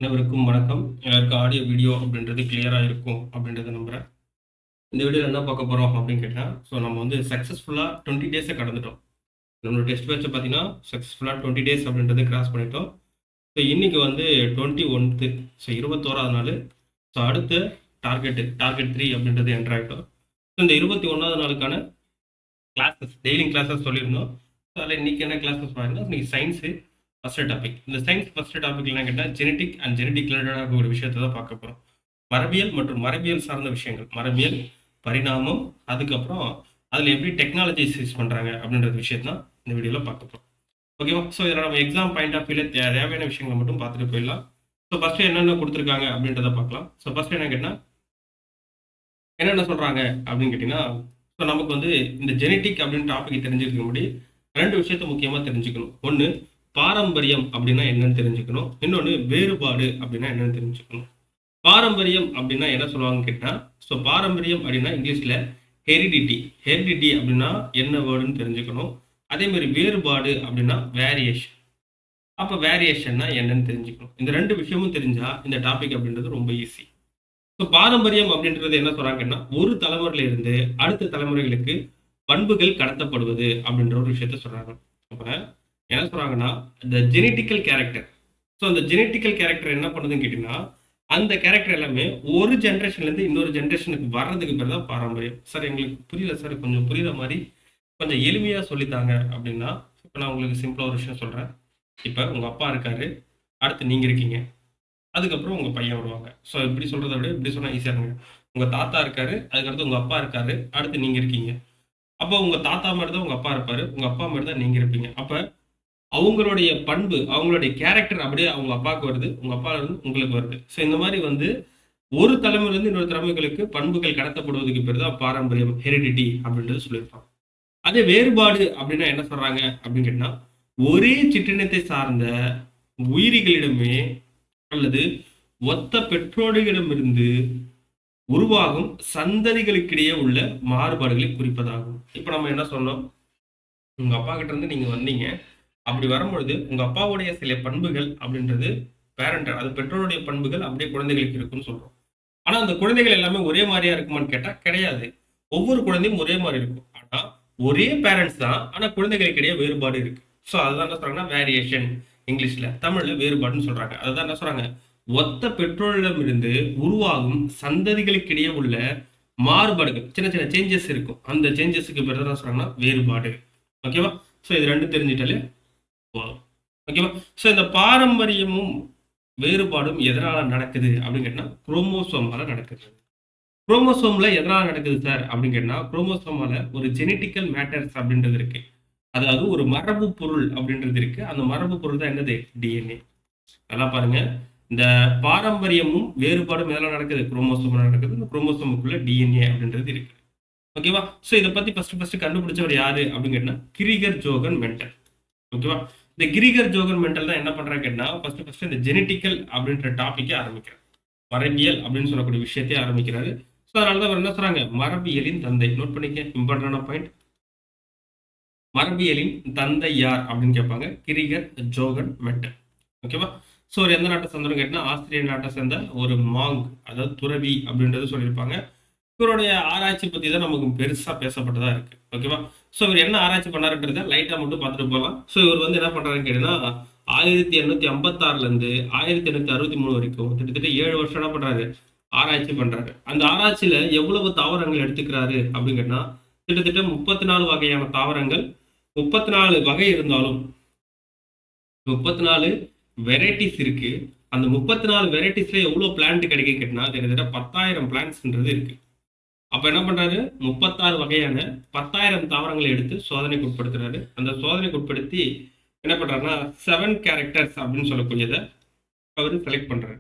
அனைவருக்கும் வணக்கம். எல்லாருக்கும் ஆடியோ, வீடியோ அப்படின்றது கிளியரா இருக்கும் அப்படின்றத நம்புறேன். இந்த வீடியோல என்ன பார்க்க போறோம் அப்படின்னு கேட்டா, நம்ம வந்து சக்சஸ்ஃபுல்லா 20 டேஸ கடந்துட்டோம். நம்மளோட டெஸ்ட் பேட்ச் பார்த்தீங்கன்னா, சக்சஸ்ஃபுல்லா 20 டேஸ் அப்படின்றத கிராஸ் பண்ணிட்டோம். இன்னைக்கு வந்து 21த் 21வது நாளு. அடுத்த டார்கெட் 3 அப்படின்றது என்டர் ஆயிட்டோம். இந்த 21வது நாளுக்கான கிளாஸஸ், டெய்லி கிளாஸஸ் சொல்லியிருந்தோம். அதில் இன்னைக்கு என்ன கிளாஸஸ் பாருங்கன்னா, இன்னைக்கு சயின்ஸு ஃபர்ஸ்ட் டாபிக். இந்த சயின்ஸ் ஃபர்ஸ்ட் டாபிக் என்ன கேட்டால், ஜெனடிக் அண்ட் ஜெனடிக் ரிலேட்டடாக ஒரு விஷயத்தை தான் பார்க்க போகிறோம். மரபியல் மற்றும் மரபியல் சார்ந்த விஷயங்கள், மரபியல், பரிணாமம், அதுக்கப்புறம் அதில் எப்படி டெக்னாலஜிஸ் யூஸ் பண்ணுறாங்க அப்படின்ற விஷயம் தான் இந்த வீடியோவில் பார்க்க போகிறோம். ஓகேவா? ஸோ இதில் நம்ம எக்ஸாம் பாயிண்ட் ஆஃப் வியூவில் தேவையான விஷயங்களை மட்டும் பார்த்துட்டு போயிடலாம். ஸோ ஃபஸ்ட்டு என்னென்ன கொடுத்துருக்காங்க அப்படின்றத பார்க்கலாம். ஸோ ஃபஸ்ட்டு என்ன கேட்டால், என்னென்ன சொல்கிறாங்க அப்படின்னு கேட்டிங்கன்னா, ஸோ நமக்கு வந்து இந்த ஜெனட்டிக் அப்படின்னு டாபிக் தெரிஞ்சுக்க முன்னாடி 2 விஷயத்த முக்கியமாக தெரிஞ்சுக்கணும். ஒன்று, பாரம்பரியம் அப்படின்னா என்னன்னு தெரிஞ்சுக்கணும். இன்னொன்று, வேறுபாடு அப்படின்னா என்னன்னு தெரிஞ்சுக்கணும். பாரம்பரியம் அப்படின்னா என்ன சொல்லுவாங்கன்னு கேட்டால், ஸோ பாரம்பரியம் அப்படின்னா இங்கிலீஷில் ஹெரிடிட்டி அப்படின்னா என்ன வேர்டுன்னு தெரிஞ்சுக்கணும். அதே மாதிரி வேறுபாடு அப்படின்னா வேரியேஷன். அப்போ வேரியேஷன்னா என்னன்னு தெரிஞ்சுக்கணும். இந்த 2 விஷயமும் தெரிஞ்சா இந்த டாபிக் அப்படின்றது ரொம்ப ஈஸி. ஸோ பாரம்பரியம் அப்படின்றது என்ன சொல்றாங்கன்னா, ஒரு தலைமுறையில இருந்து அடுத்த தலைமுறைகளுக்கு பண்புகள் கடத்தப்படுவது அப்படின்ற ஒரு விஷயத்த சொல்றாங்க. அப்ப என்ன சொல்றாங்கன்னா, இந்த ஜெனட்டிக்கல் கேரக்டர். ஸோ அந்த ஜெனட்டிக்கல் கேரக்டர் என்ன பண்ணுதுன்னு கேட்டீங்கன்னா, அந்த கேரக்டர் எல்லாமே ஒரு ஜென்ரேஷன்ல இருந்து இன்னொரு ஜென்ரேஷனுக்கு வர்றதுக்கு பேர் தான் பாரம்பரியம். சார் எங்களுக்கு புரியல சார், கொஞ்சம் புரியுற மாதிரி கொஞ்சம் எளிமையா சொல்லித்தாங்க அப்படின்னா, இப்போ நான் உங்களுக்கு சிம்பிளா ஒரு விஷயம் சொல்றேன். இப்போ உங்க அப்பா இருக்காரு, அடுத்து நீங்க இருக்கீங்க. அதுக்கப்புறம் உங்க பையன் வருவாங்க. ஸோ இப்படி சொல்றத விட இப்படி சொன்னா ஈஸியா இருங்க. உங்க தாத்தா இருக்காரு, அதுக்கடுத்து உங்க அப்பா இருக்காரு, அடுத்து நீங்க இருக்கீங்க. அப்போ உங்க தாத்தா மாதிரி தான் உங்க அப்பா இருப்பாரு, உங்க அப்பா மாதிரி தான் நீங்க இருப்பீங்க. அப்ப அவங்களுடைய பண்பு, அவங்களுடைய கேரக்டர் அப்படியே அவங்க அப்பாவுக்கு வருது, உங்க அப்பால இருந்து உங்களுக்கு வருது. ஸோ இந்த மாதிரி வந்து ஒரு தலைமுறையிலிருந்து இன்னொரு தலைமுறைகளுக்கு பண்புகள் கடத்தப்படுவதற்கு பேர் தான் பாரம்பரியம், ஹெரிடிட்டி அப்படின்றது சொல்லியிருப்பாங்க. அதே வேறுபாடு அப்படின்னா என்ன சொல்றாங்க அப்படின்னு கேட்டா, ஒரே சிற்றினத்தை சார்ந்த உயிரிகளிடமே அல்லது ஒத்த பெற்றோர்களிடமிருந்து உருவாகும் சந்ததிகளுக்கிடையே உள்ள மாறுபாடுகளை குறிப்பதாகும். இப்ப நம்ம என்ன சொன்னோம், உங்க அப்பா கிட்ட இருந்து நீங்க வந்தீங்க. அப்படி வரும்பொழுது உங்க அப்பாவுடைய சில பண்புகள் அப்படின்றது பேரண்டல், அது பெற்றோருடைய பண்புகள் அப்படியே குழந்தைகளுக்கு இருக்குன்னு சொல்றோம். ஆனா அந்த குழந்தைகள் எல்லாமே ஒரே மாதிரியா இருக்குமான்னு கேட்டா கிடையாது. ஒவ்வொரு குழந்தையும் ஒரே மாதிரி இருக்கும். ஆனா ஒரே பேரண்ட்ஸ் தான், ஆனா குழந்தைகளுக்கு இடையே வேறுபாடு இருக்கு. ஸோ அதுதான் என்ன சொல்றாங்கன்னா வேரியேஷன், இங்கிலீஷ்ல. தமிழ்ல வேறுபாடுன்னு சொல்றாங்க. அதுதான் என்ன சொல்றாங்க, ஒத்த பெற்றோரிடமிருந்து உருவாகும் சந்ததிகளுக்கிடையே உள்ள மாறுபாடுகள், சின்ன சின்ன சேஞ்சஸ் இருக்கும். அந்த சேஞ்சஸுக்கு பேர் தான் சொல்றாங்கன்னா வேறுபாடு. ஓகேவா? ஸோ இது ரெண்டும் தெரிஞ்சிட்டாலே போதும். ஓகேவா? ஸோ இந்த பாரம்பரியமும் வேறுபாடும் எதனால நடக்குது அப்படின்னு கேட்டா, குரோமோசோமால நடக்குது. குரோமோசோம்ல எதனால நடக்குது சார் அப்படின்னு கேட்டா, குரோமோசோமால ஒரு ஜெனட்டிக்கல் மேட்டர்ஸ் அப்படின்றது இருக்கு. அதாவது ஒரு மரபு பொருள் அப்படின்றது இருக்கு. அந்த மரபு பொருள் தான் என்னது, டிஎன்ஏ. நல்லா பாருங்க, இந்த பாரம்பரியமும் வேறுபாடும் எதெல்லாம் நடக்குது, குரோமோசோம்ல நடக்குது. இந்த குரோமோசோமுக்குள்ள டிஎன்ஏ அப்படின்றது இருக்கு. ஓகேவா? ஸோ இதை பத்தி ஃபர்ஸ்ட் கண்டுபிடிச்சவர் யாரு அப்படின்னு கேட்டா, கிரிகர் ஜோகன் மெண்டல். ஓகேவா? இந்த கிரிகர் ஜோகன் மெண்டல் தான் என்ன பண்றாங்க கேட்டா, ஃபர்ஸ்ட் இந்த ஜெனட்டிக்கல் அப்படின்ற டாபிக்கே ஆரம்பிக்கிறார். மரபியல் அப்படின்னு சொல்லக்கூடிய விஷயத்தையே ஆரம்பிக்கிறாரு. ஸோ அதனால தான் அவர் என்ன சொல்றாங்க, மரபியலின் தந்தை. நோட் பண்ணிக்க, இம்பார்ட்டன்டான பாயிண்ட். மரபியலின் தந்தை யார் அப்படின்னு கேட்பாங்க, கிரிகர் ஜோகன் மெண்டல். ஓகேவா? ஸோ ஒரு எந்த நாட்டை சேர்ந்தவங்க கேட்டால், ஆஸ்திரேலிய நாட்டை சேர்ந்த ஒரு மாங், அதாவது துறவி அப்படின்றது சொல்லியிருப்பாங்க. இவருடைய ஆராய்ச்சி பற்றி தான் நமக்கு பெருசாக பேசப்பட்டதா இருக்கு. ஓகேவா? ஸோ இவர் என்ன ஆராய்ச்சி பண்ணாருன்றத லைட்டாக மட்டும் பார்த்துட்டு போகலாம். ஸோ இவர் வந்து என்ன பண்ணுறாருன்னு கேட்டீங்கன்னா, 1856லேருந்து 1863 வரைக்கும் கிட்டத்தட்ட 7 வருஷம் என்ன பண்ணுறாரு, ஆராய்ச்சி பண்ணுறாரு. அந்த ஆராய்ச்சியில் எவ்வளவு தாவரங்கள் எடுத்துக்கிறாரு அப்படின்னு கேட்டால், கிட்டத்தட்ட 34 வகையான தாவரங்கள். 34 வகை இருந்தாலும் 34 வெரைட்டிஸ் இருக்கு. அந்த 34 வெரைட்டிஸ்ல எவ்வளவு பிளான்ட் கிடைக்கும் கேட்டா, கிட்டத்தட்ட 10,000 பிளான்ட்ஸ்ன்றது இருக்கு. அப்ப என்ன பண்றாரு, 36 வகையான 10,000 தாவரங்களை எடுத்து சோதனைக்கு உட்படுத்துறாரு. அந்த சோதனைக்கு உட்படுத்தி என்ன பண்றாருன்னா, 7 கேரக்டர்ஸ் அப்படின்னு சொல்லக்கூடியதை அவரு செலக்ட் பண்றாரு.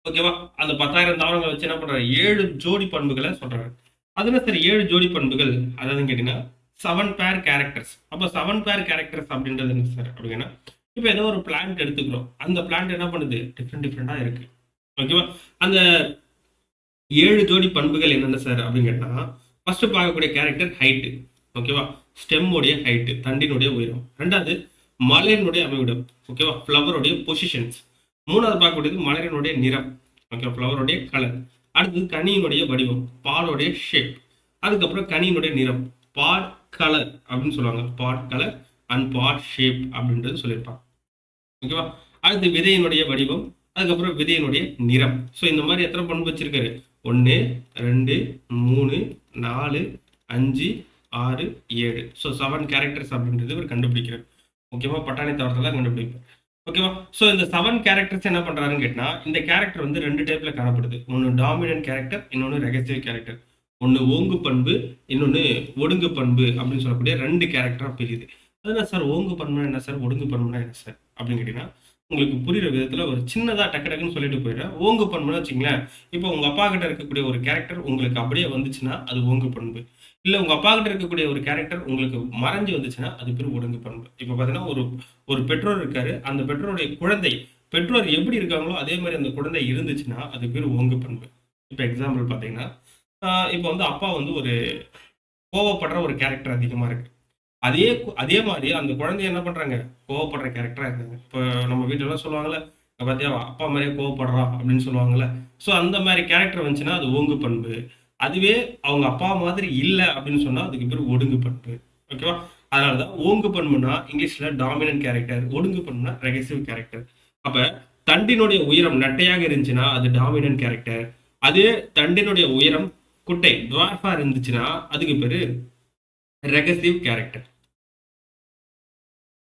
ஓகேவா? அந்த 10,000 தாவரங்களை வச்சு என்ன பண்றாரு, 7 ஜோடி பண்புகளை சொல்றாரு. அதுல சரி 7 ஜோடி பண்புகள், அதாவது கேட்டீங்கன்னா 7 பேர் கேரக்டர்ஸ். அப்ப 7 பேர் கேரக்டர்ஸ் அப்படின்றது என்ன சார் அப்படின்னா, இப்போ ஏதோ ஒரு பிளான்ட் எடுத்துக்கிறோம். அந்த பிளான்ட் என்ன பண்ணுது, டிஃப்ரெண்டா இருக்கு. ஓகேவா? அந்த 7 ஜோடி பண்புகள் என்னென்ன சார் அப்படின்னு கேட்டா, ஃபர்ஸ்ட் பார்க்கக்கூடிய கேரக்டர் ஹைட்டு. ஓகேவா? ஸ்டெம்முடைய ஹைட்டு, தண்டினுடைய உயரம். ரெண்டாவது மலையினுடைய அமைவிடம். ஓகேவா? ஃப்ளவருடைய பொசிஷன்ஸ். மூணாவது பார்க்கக்கூடியது மலரினுடைய நிறம், ஓகே, ஃப்ளவருடைய கலர். அடுத்தது கனியினுடைய வடிவம், பாலோடைய ஷேப். அதுக்கப்புறம் கனியினுடைய நிறம், பாட் கலர் அப்படின்னு சொல்லுவாங்க. பாட் கலர் அண்ட் பாட் ஷேப் அப்படின்றது சொல்லியிருப்பாங்க. ஓகேவா? அடுத்து விதையினுடைய வடிவம், அதுக்கப்புறம் விதையினுடைய நிறம். ஸோ இந்த மாதிரி எத்தனை பண்பு வச்சிருக்காரு? 1 2 3 4 5 6 7. ஸோ 7 கேரக்டர்ஸ் அப்படின்றது இவர் கண்டுபிடிக்கிறார். ஓகேவா? பட்டாணி தவறதெல்லாம் கண்டுபிடிப்பார். ஓகேவா? ஸோ இந்த 7 கேரக்டர்ஸ் என்ன பண்றாருன்னு கேட்டா, இந்த கேரக்டர் வந்து 2 டைப்ல காணப்படுது. ஒன்று டாமினன்ட் கேரக்டர், இன்னொன்று ரெகசிவ் கேரக்டர். ஒன்று ஓங்கு பண்பு, இன்னொன்று ஒடுங்கு பண்பு அப்படின்னு சொல்லக்கூடிய 2 கேரக்டரா பிரியுது. அதுதான் சார் ஓங்கு பண்புனா என்ன சார், ஒடுங்கு பண்புனா என்ன சார் அப்படின்னு கேட்டீங்கன்னா, உங்களுக்கு புரியுற விதத்துல ஒரு சின்னதா டக்கு டக்குன்னு சொல்லிட்டு போயிடுறேன். ஓங்கு பண்புன்னு வச்சுங்களேன், இப்போ உங்க அப்பா கிட்ட இருக்கக்கூடிய ஒரு கேரக்டர் உங்களுக்கு அப்படியே வந்துச்சுன்னா அது ஓங்கு பண்பு. இல்ல உங்க அப்பா கிட்ட இருக்கக்கூடிய ஒரு கேரக்டர் உங்களுக்கு மறைஞ்சு வந்துச்சுன்னா அது பேர் ஒடுங்கு பண்பு. இப்போ பாத்தீங்கன்னா ஒரு பெற்றோர் இருக்காரு, அந்த பெற்றோருடைய குழந்தை பெற்றோர் எப்படி இருக்காங்களோ அதே மாதிரி அந்த குழந்தை இருந்துச்சுன்னா அது பேர் ஓங்கு பண்பு. இப்போ எக்ஸாம்பிள் பாத்தீங்கன்னா, இப்போ வந்து அப்பா வந்து ஒரு கோவப்படுற ஒரு கேரக்டர் அதிகமா இருக்கு. அதே மாதிரி அந்த குழந்தை என்ன பண்றாங்க, கோவப்படுற கேரக்டரா இருக்காங்க. இப்போ நம்ம வீட்டுலலாம் சொல்லுவாங்கல்ல, பாத்தியா அப்பா மாதிரியே கோவப்படுறான் அப்படின்னு சொல்லுவாங்கல்ல. ஸோ அந்த மாதிரி கேரக்டர் வந்துச்சுன்னா அது ஓங்கு பண்பு. அதுவே அவங்க அப்பா மாதிரி இல்லை அப்படின்னு சொன்னா அதுக்கு பேர் ஒடுங்கு பண்பு. ஓகேவா? அதனாலதான் ஓங்கு பண்புனா இங்கிலீஷ்ல டாமினன்ட் கேரக்டர், ஒடுங்கு பண்புனா ரெகசிவ் கேரக்டர். அப்ப தண்டினுடைய உயரம் நட்டையாக இருந்துச்சுன்னா அது டாமினன்ட் கேரக்டர். அதே தண்டினுடைய உயரம் குட்டை டுவார்ஃபா இருந்துச்சுன்னா அதுக்கு பேரு ரெகசிவ் கேரக்டர்.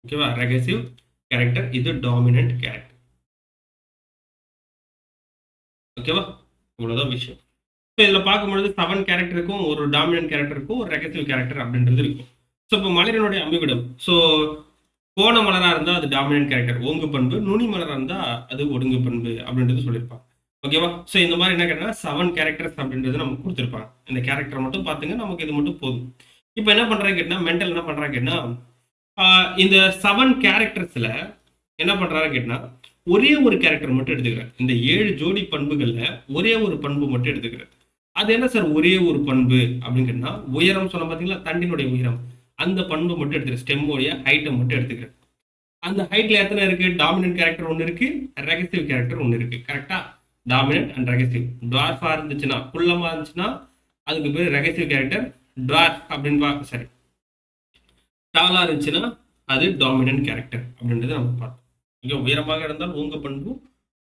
ஓகேவா? ரெகசிவ் கேரக்டர், இது டாமினன்ட் கேரக்டர். ஓகேவா? இவ்வளவுதான் விஷயம். ஸோ இதில் பார்க்கும்பொழுது 7 கேரக்டருக்கும் ஒரு டாமினன்ட் கேரக்டருக்கும் ஒரு ரெகசிவ் கேரக்டர் அப்படின்றது இருக்கும். ஸோ இப்போ மலரினுடைய அமைவிடம், ஸோ கோண மலராக இருந்தால் அது டாமினன்ட் கேரக்டர் ஓங்கு பண்பு, நுனி மலராக இருந்தால் அது ஒடுங்கு பண்பு அப்படின்றது சொல்லியிருப்பாங்க. ஓகேவா? ஸோ இந்த மாதிரி என்ன கேட்டால் 7 கேரக்டர்ஸ் அப்படின்றது நமக்கு கொடுத்துருப்பாங்க. இந்த கேரக்டர் மட்டும் பார்த்துங்க, நமக்கு இது மட்டும் போதும். இப்போ என்ன பண்ணுறாங்க கேட்டால், மென்டல் என்ன பண்ணுறாங்க கேட்டால், இந்த 7 கேரக்டர்ஸ்ல என்ன பண்றாரு கேட்டா ஒரே ஒரு கேரக்டர் மட்டும் எடுத்துக்கிறேன். இந்த 7 ஜோடி பண்புகள்ல ஒரே ஒரு பண்பு மட்டும் எடுத்துக்கிறேன். அது என்ன சார் ஒரே ஒரு பண்பு அப்படின்னு கேட்டா, உயரம் சொன்ன பாத்தீங்களா, தண்டினுடைய உயரம், அந்த பண்பு மட்டும் எடுத்துக்கிறேன். ஸ்டெம்மோடைய ஹைட்டை மட்டும் எடுத்துக்கிறேன். அந்த ஹைட்ல எத்தனை இருக்கு? டாமினன்ட் கேரக்டர் ஒன்று இருக்கு, ரெகசிவ் கேரக்டர் ஒன்று இருக்கு. கரெக்டா? Dominant and ரெகசிவ். டுவார்ஃபா இருந்துச்சுன்னா, குள்ளமா இருந்துச்சுன்னா அதுக்கு பேர் ரெகசிவ் கேரக்டர் டுவார்ஃப் அப்படின்னு சரி, டாலா இருந்துச்சுன்னா அது டாமினன்ட் கேரக்டர் அப்படின்றது நம்ம பார்த்தோம். மிக உயரமாக இருந்தால் ஓங்கு பண்பு,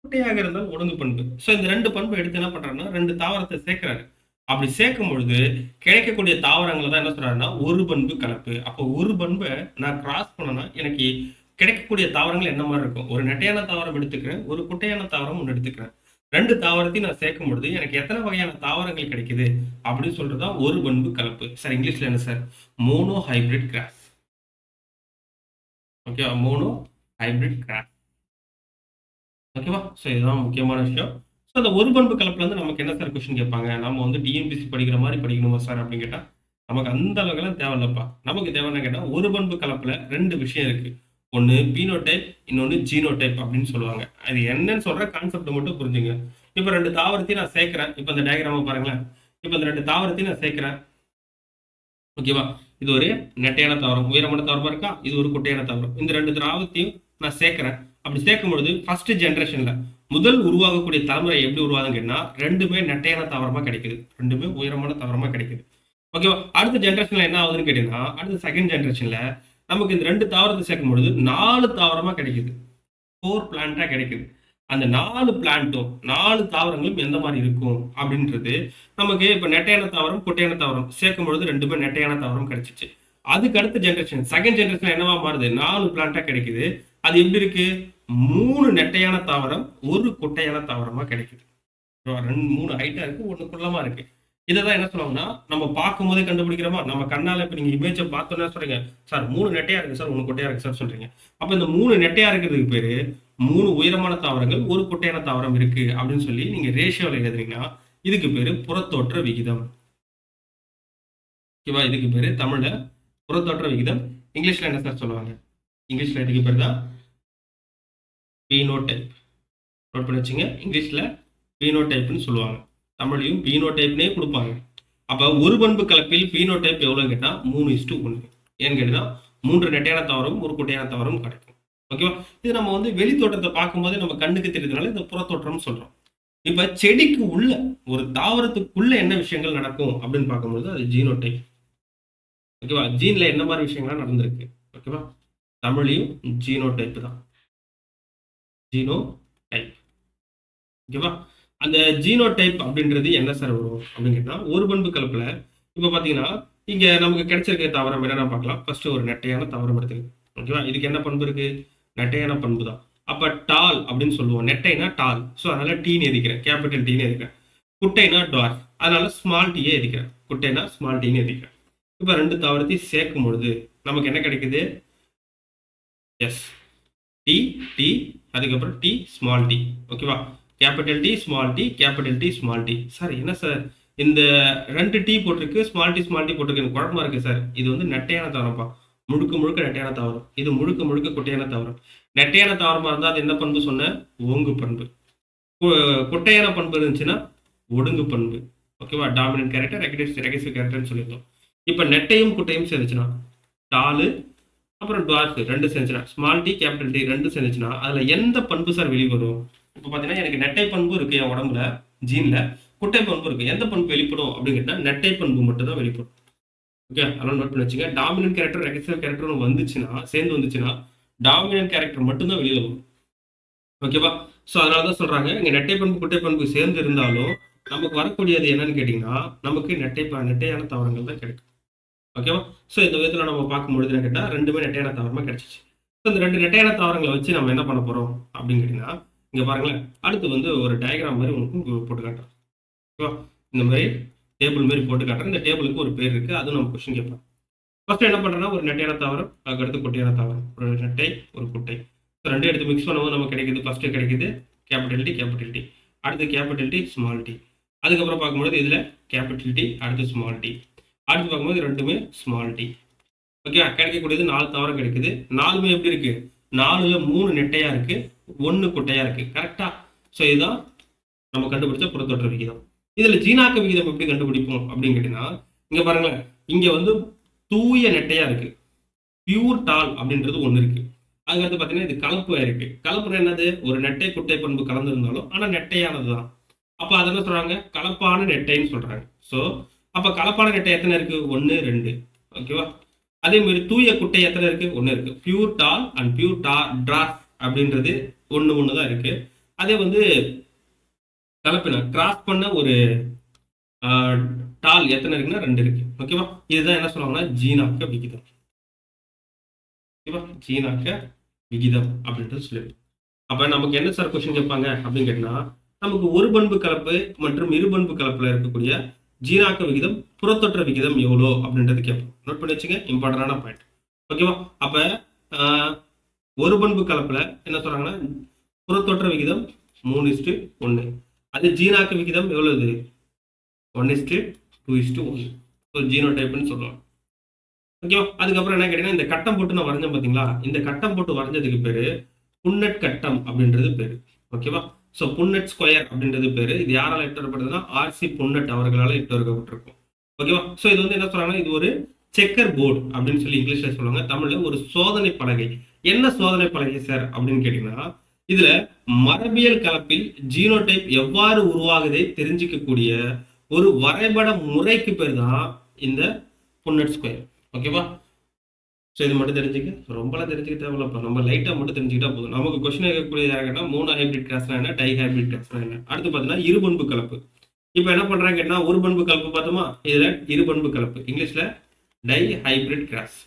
குட்டையாக இருந்தால் ஒடுங்கு பண்பு. ஸோ இந்த 2 பண்பு எடுத்து என்ன பண்றாருன்னா 2 தாவரத்தை சேர்க்கிறாரு. அப்படி சேர்க்கும் பொழுது கிடைக்கக்கூடிய தாவரங்களை தான் என்ன சொல்றாருன்னா ஒரு பண்பு கலப்பு. அப்போ ஒரு பண்பை நான் கிராஸ் பண்ணனா எனக்கு கிடைக்கக்கூடிய தாவரங்கள் என்ன மாதிரி இருக்கும்? ஒரு நெட்டையான தாவரம் எடுத்துக்கிறேன், ஒரு குட்டையான தாவரம் ஒன்று எடுத்துக்கிறேன். 2 தாவரத்தையும் நான் சேர்க்கும் பொழுது எனக்கு எத்தனை வகையான தாவரங்கள் கிடைக்குது அப்படின்னு சொல்றதுதான் ஒரு பண்பு கலப்பு. சார் இங்கிலீஷ்ல என்ன சார்? Mono hybrid cross. ஓகேவா? Mono hybrid cross. ஓகேவா? ஸோ இதுதான் முக்கியமான விஷயம். ஸோ அந்த ஒரு பண்பு கலப்புல வந்து நமக்கு என்ன சார் கொஸ்டின் கேட்பாங்க? நம்ம வந்து டிஎன்பிசி படிக்கிற மாதிரி படிக்கணுமா சார் அப்படின்னு கேட்டா, நமக்கு அந்த அளவுக்குலாம் தேவையில்லப்பா. நமக்கு தேவைன்னு கேட்டா ஒரு பண்பு கலப்புல 2 விஷயம் இருக்கு. ஒன்று பீனோடைப், இன்னொன்று ஜீனோடைப் அப்படின்னு சொல்லுவாங்க. அது என்னன்னு சொல்ற கான்செப்ட் மட்டும் புரிஞ்சுங்க. இப்போ 2 தாவரத்தையும் நான் சேர்க்கிறேன். இப்போ இந்த டயக்ராம பாருங்களேன். இப்போ இந்த 2 தாவரத்தையும் நான் சேர்க்கிறேன். ஓகேவா? இது ஒரு நெட்டையான தாவரம், உயரமான தாவரமா இருக்கா? இது ஒரு குட்டையான தாவரம். இந்த 2 தாவரத்தையும் நான் சேர்க்கிறேன். அப்படி சேர்க்கும் பொழுது ஃபர்ஸ்ட் ஜென்ரேஷன்ல முதல் உருவாகக்கூடிய தலைமுறை எப்படி உருவாகுதுன்னு கேட்டா, 2மே நெட்டையான தாவரமா கிடைக்குது, 2மே உயரமான தாவரமா கிடைக்குது. ஓகேவா? அடுத்த ஜென்ரேஷன்ல என்ன ஆகுதுன்னு கேட்டீங்கன்னா, அடுத்த செகண்ட் ஜென்ரேஷன்ல நமக்கு இந்த 2 தாவரத்தை சேர்க்கும் பொழுது 4 தாவரமா கிடைக்குது, 4 பிளான்ட்டா கிடைக்குது. அந்த 4 பிளான்ட்டும் 4 தாவரங்களும் எந்த மாதிரி இருக்கும் அப்படின்றது நமக்கு இப்போ நெட்டையான தாவரம் குட்டையான தாவரம் சேர்க்கும் பொழுது 2மே நெட்டையான தாவரம் கிடைச்சிச்சு. அதுக்கு அடுத்த ஜென்ரேஷன் செகண்ட் ஜென்ரேஷன் என்னவா மாறுது? 4 பிளான்ட்டா கிடைக்குது. அது எப்படி இருக்கு? 3 நெட்டையான தாவரம், 1 குட்டையான தாவரமா கிடைக்குது. 3 ஹைட்டா இருக்கு, 1 குள்ளமா இருக்கு. இதைதான் என்ன சொல்லுவாங்கன்னா, நம்ம பார்க்கும் போதே கண்டுபிடிக்கிறோமா? நம்ம கண்ணால இப்ப நீங்க இமேஜை பார்த்தோன்னா சொல்றீங்க, சார் 3 நெட்டையா இருக்கு சார், 1 குட்டையா இருக்கு சார் சொல்றீங்க. அப்ப இந்த 3 நெட்டையா இருக்கிறதுக்கு பேரு 3 உயரமான தாவரங்கள், 1 குட்டையான தாவரம் இருக்கு அப்படின்னு சொல்லி நீங்க ரேஷியோல எழுதுறீங்கன்னா இதுக்கு பேரு புறத்தோற்ற விகிதம். ஓகேவா? இதுக்கு பேரு தமிழ்ல புறத்தோற்ற விகிதம். இங்கிலீஷ்ல என்ன சார் சொல்லுவாங்க? இங்கிலீஷ்ல இதுக்கு பேர் தான் பீனோடைப். நோட் பண்ணி வச்சுங்க. இங்கிலீஷ்ல பீனோடைப்னு சொல்லுவாங்க. தமிழ்லையும் பீனோடைப்னே கொடுப்பாங்க. அப்ப ஒரு பண்பு கலப்பில் பீனோடைப் எவ்வளவு கேட்டா 3:1. ஏன்னு கேட்டீங்கன்னா 3 நெட்டையான தாவரம், 1 குட்டையான தாவரம் கிடைக்கும். ஓகேவா? இது நம்ம வந்து வெளி தோற்றத்தை பார்க்கும்போது நம்ம கண்ணுக்கு தெரியுதுனால இந்த புறத்தோற்றம்னு சொல்றோம். இப்ப செடிக்கு உள்ள ஒரு தாவரத்துக்குள்ள என்ன விஷயங்கள் நடக்கும் அப்படின்னு பார்க்கும்போது அது ஜீனோடைப். ஓகேவா? ஜீன்ல என்ன மாதிரி விஷயங்கள்லாம் நடந்திருக்கு. ஓகேவா? தமிழையும் ஜீனோடைப் தான். ஜீனோ டைப். ஓகேவா? அந்த ஜீனோடைப் அப்படின்றது என்ன சார் வரும் அப்படின்னு கேட்டா, ஒரு பண்பு கலப்புல இப்ப பாத்தீங்கன்னா, இங்க நமக்கு கிடைச்சிருக்க தாவரம் என்னென்ன பார்க்கலாம். ஃபர்ஸ்ட் ஒரு நெட்டையான தாவரம் எடுத்துக்கங்க. ஓகேவா? இதுக்கு என்ன பண்பு இருக்கு? நெட்டையான பண்பு தான். அப்ப டால் அப்படின்னு சொல்லுவோம். நெட்டைனா டால். ஸோ அதனால டீன்னு எழுதிக்கிறேன். கேபிட்டல் டீன்னு எழுதிக்கிறேன். குட்டைனா டார்க். அதனால ஸ்மால் டீயே எழுதிக்கிறேன். குட்டைனா ஸ்மால் டீன்னு எழுதிக்கிறேன். இப்ப 2 தாவரத்தையும் சேர்க்கும் பொழுது நமக்கு என்ன கிடைக்குது? எஸ். டி, டி, அதுக்கப்புறம் டி, ஸ்மால் டி. ஓகேவா? Capital T, small T, capital T, small T. Sir என்ன சார் இந்த 2 டி போட்டிருக்கு, ஸ்மால் டி போட்டிருக்கு. எனக்கு குழப்பமா இருக்கு சார். இது வந்து நெட்டையான தாவரம்ப்பா. முழுக்க முழுக்க நெட்டையான தாவரம். இது முழுக்க முழுக்க குட்டையான தாவரம். நெட்டையான தாவரமா இருந்தா அது என்ன பண்பு சொன்னேன்? ஓங்கு பண்பு. குட்டையான பண்பு இருந்துச்சுன்னா ஒடுங்கு பண்பு. ஓகேவா? டாமினன்ட் கேரக்டர், ரெகசிவ் கேரக்டர்னு சொல்லியிருந்தோம். இப்ப நெட்டையும் குட்டையும் சேர்ந்துச்சுன்னா டாலு அப்புறம் டுவார்ஃப் 2 சேர்ந்துச்சுன்னா ஸ்மால் டி கேபிட்டல் டி 2 சேர்ந்துச்சுன்னா அதுல எந்த பண்பு சார் வெளிவரும்? இப்போ பாத்தீங்கன்னா எனக்கு நெட்டை பண்பு இருக்கு என் உடம்புல ஜீன்ல, குட்டை பண்பு இருக்கு. எந்த பண்பு வெளிப்படும் அப்படின்னு கேட்டா நெட்டை பண்பு மட்டும் தான் வெளிப்படும். ஓகே, அதெல்லாம் நோட் பண்ணி வச்சுங்க. டாமினன்ட் கேரக்டர் ரெகசிவ் கேரக்டர் வந்துச்சுன்னா சேர்ந்து வந்துச்சுன்னா டாமினன்ட் கேரக்டர் மட்டும் தான் வெளியில வரும். ஓகேவா? ஸோ அதனால தான் சொல்றாங்க இங்க நெட்டை பண்பு குட்டை பண்பு சேர்ந்து இருந்தாலும் நமக்கு வரக்கூடியது என்னன்னு கேட்டீங்கன்னா நமக்கு நெட்டையான தாவரங்கள் தான் கிடைக்கும். ஓகேவா? ஸோ இந்த விதத்தில் நம்ம பார்க்கும்பொழுது என்ன கேட்டால் 2மே நெட்டையான தாவரமாக கிடைச்சிச்சு. ஸோ இந்த 2 நெட்டையான தாவரங்களை வச்சு நம்ம என்ன பண்ண போகிறோம் அப்படின்னு கேட்டிங்கன்னா இங்கே பாருங்களேன். அடுத்து வந்து ஒரு டயக்ராம் மாதிரி உங்களுக்கு போட்டு காட்டுறேன். ஓகேவா? இந்த மாதிரி டேபிள் மாதிரி போட்டு காட்டுறேன். இந்த டேபிளுக்கு ஒரு பேர் இருக்குது. அதுவும் நம்ம கொஸ்டின் கேட்போம். ஃபர்ஸ்ட் என்ன பண்ணுறேன்னா ஒரு நெட்டையான தாவரம், அதுக்கடுத்து குட்டையான தாவரம். ஒரு நெட்டை ஒரு குட்டை. ஸோ 2 எடுத்து மிக்ஸ் பண்ணும்போது நமக்கு கிடைக்குது. ஃபர்ஸ்ட் கிடைக்குது கேபிட்டல் டி. அடுத்து கேபிட்டல் டி ஸ்மால் டி. அதுக்கப்புறம் பார்க்கும்போது இதில் கேபிட்டல் டி அடுத்து ஸ்மால் டி. அடுத்து பார்க்கும்போது 2மே ஸ்மால் டி. ஓகே, கிடைக்கக்கூடியது 4 தாவரம் கிடைக்குது. 4மே எப்படி இருக்கு? 4ல 3 நெட்டையா இருக்கு, 1 குட்டையா இருக்கு. கரெக்டா? ஸோ இதுதான் நம்ம கண்டுபிடிச்ச புறத்தோற்ற விகிதம். இதுல ஜீனாக்க விகிதம் எப்படி கண்டுபிடிப்போம் அப்படின்னு கேட்டீங்கன்னா இங்க பாருங்களேன். இங்க வந்து தூய நெட்டையா இருக்கு. பியூர் டால் அப்படின்றது ஒண்ணு இருக்கு. அதுக்கடுத்து பாத்தீங்கன்னா இது கலப்பு இருக்கு. கலப்புனா என்னது? ஒரு நெட்டை குட்டை பண்பு கலந்திருந்தாலும் ஆனா நெட்டையானதுதான். அப்ப அதை என்ன சொல்றாங்க? கலப்பான நெட்டைன்னு சொல்றாங்க. ஸோ அப்ப கலப்பான நெட்டை எத்தனை இருக்கு? 1 2. ஓகேவா? அதே மாதிரி தூய குட்டை எத்தனை இருக்கு? 1 இருக்கு. பியூர் டால் அண்ட் பியூர் டிராஃப் அப்படின்றது ஒண்ணு தான் இருக்கு. அதே வந்து கலப்பின கிராஸ் பண்ண ஒரு டால் எத்தனை இருக்குன்னா 2 இருக்கு. ஓகேவா? இதுதான் என்ன சொல்லுவாங்கன்னா ஜீனாக்க விகிதம். ஓகேவா? ஜீனாக்க விகிதம் அப்படின்றது சொல்லிருக்கு. அப்ப நமக்கு என்ன சார் கொஸ்டின் கேட்பாங்க அப்படின்னு கேட்டா நமக்கு ஒரு பண்பு கலப்பு மற்றும் இரு பண்பு கலப்புல இருக்கக்கூடிய ஜீனாக்க விகிதம் புறத்தொற்ற விகிதம் எவ்வளோ அப்படின்றது கேட்போம். நோட் பண்ணி வச்சுங்க, இம்பார்ட்டன்டான பாயிண்ட். ஓகேவா? அப்ப ஒரு பண்பு கலப்புல என்ன சொல்றாங்கன்னா புறத்தொற்ற விகிதம் 3:1. அது ஜீனாக்க விகிதம் எவ்வளவு? 1:2:1. ஸோ ஜீனோ டைப்னு சொல்லுவாங்க. ஓகேவா? அதுக்கப்புறம் என்ன கேட்டீங்கன்னா இந்த கட்டம் போட்டு நான் வரைஞ்சேன் பாத்தீங்களா? இந்த கட்டம் போட்டு வரைஞ்சதுக்கு பேரு புன்னட் கட்டம் அப்படின்றது பேரு. ஓகேவா? ஸோ புன்னட் ஸ்கொயர் அப்படின்றது பேரு. இது யாரால இட்டு வரப்படுதுன்னா ஆர்சி புன்னட் அவர்களால இட்டு வரப்பட்டிருக்கும். ஓகேவா? ஸோ இது வந்து என்ன சொல்றாங்கன்னா இது ஒரு செக்கர் போர்டு அப்படின்னு சொல்லி இங்கிலீஷ்ல சொல்லுவாங்க. தமிழ்ல ஒரு சோதனை பலகை. என்ன சோதனை பலகை சார் அப்படின்னு கேட்டீங்கன்னா இதுல மரபியல் கலப்பில் ஜீனோடைப் எவ்வாறு உருவாகுதை தெரிஞ்சுக்கக்கூடிய ஒரு வரைபட முறைக்கு பேர் தான் இந்த புன்னட் ஸ்கொயர். ஓகேவா? ஸோ இது மட்டும் தெரிஞ்சுக்க ரொம்பலாம் தெரிஞ்சுக்க தேவையில்லப்பா. நம்ம லைட்டாக மட்டும் தெரிஞ்சுக்கிட்டா போதும். நமக்கு கொஸ்டின் கேட்கக்கூடிய யாருன்னா மோனோ ஹைபிரிட் கிராஸ்னா என்ன, டை ஹைபிரிட் கிராஸ்னா என்ன. அடுத்து பார்த்தீங்கன்னா இருபண்பு கலப்பு. இப்போ என்ன பண்றாங்க கேட்டா ஒரு பண்பு கலப்பு பார்த்தோமா? இதுல இருபண்பு கலப்பு இங்கிலீஷ்ல டை ஹைபிரிட் கிராஸ்.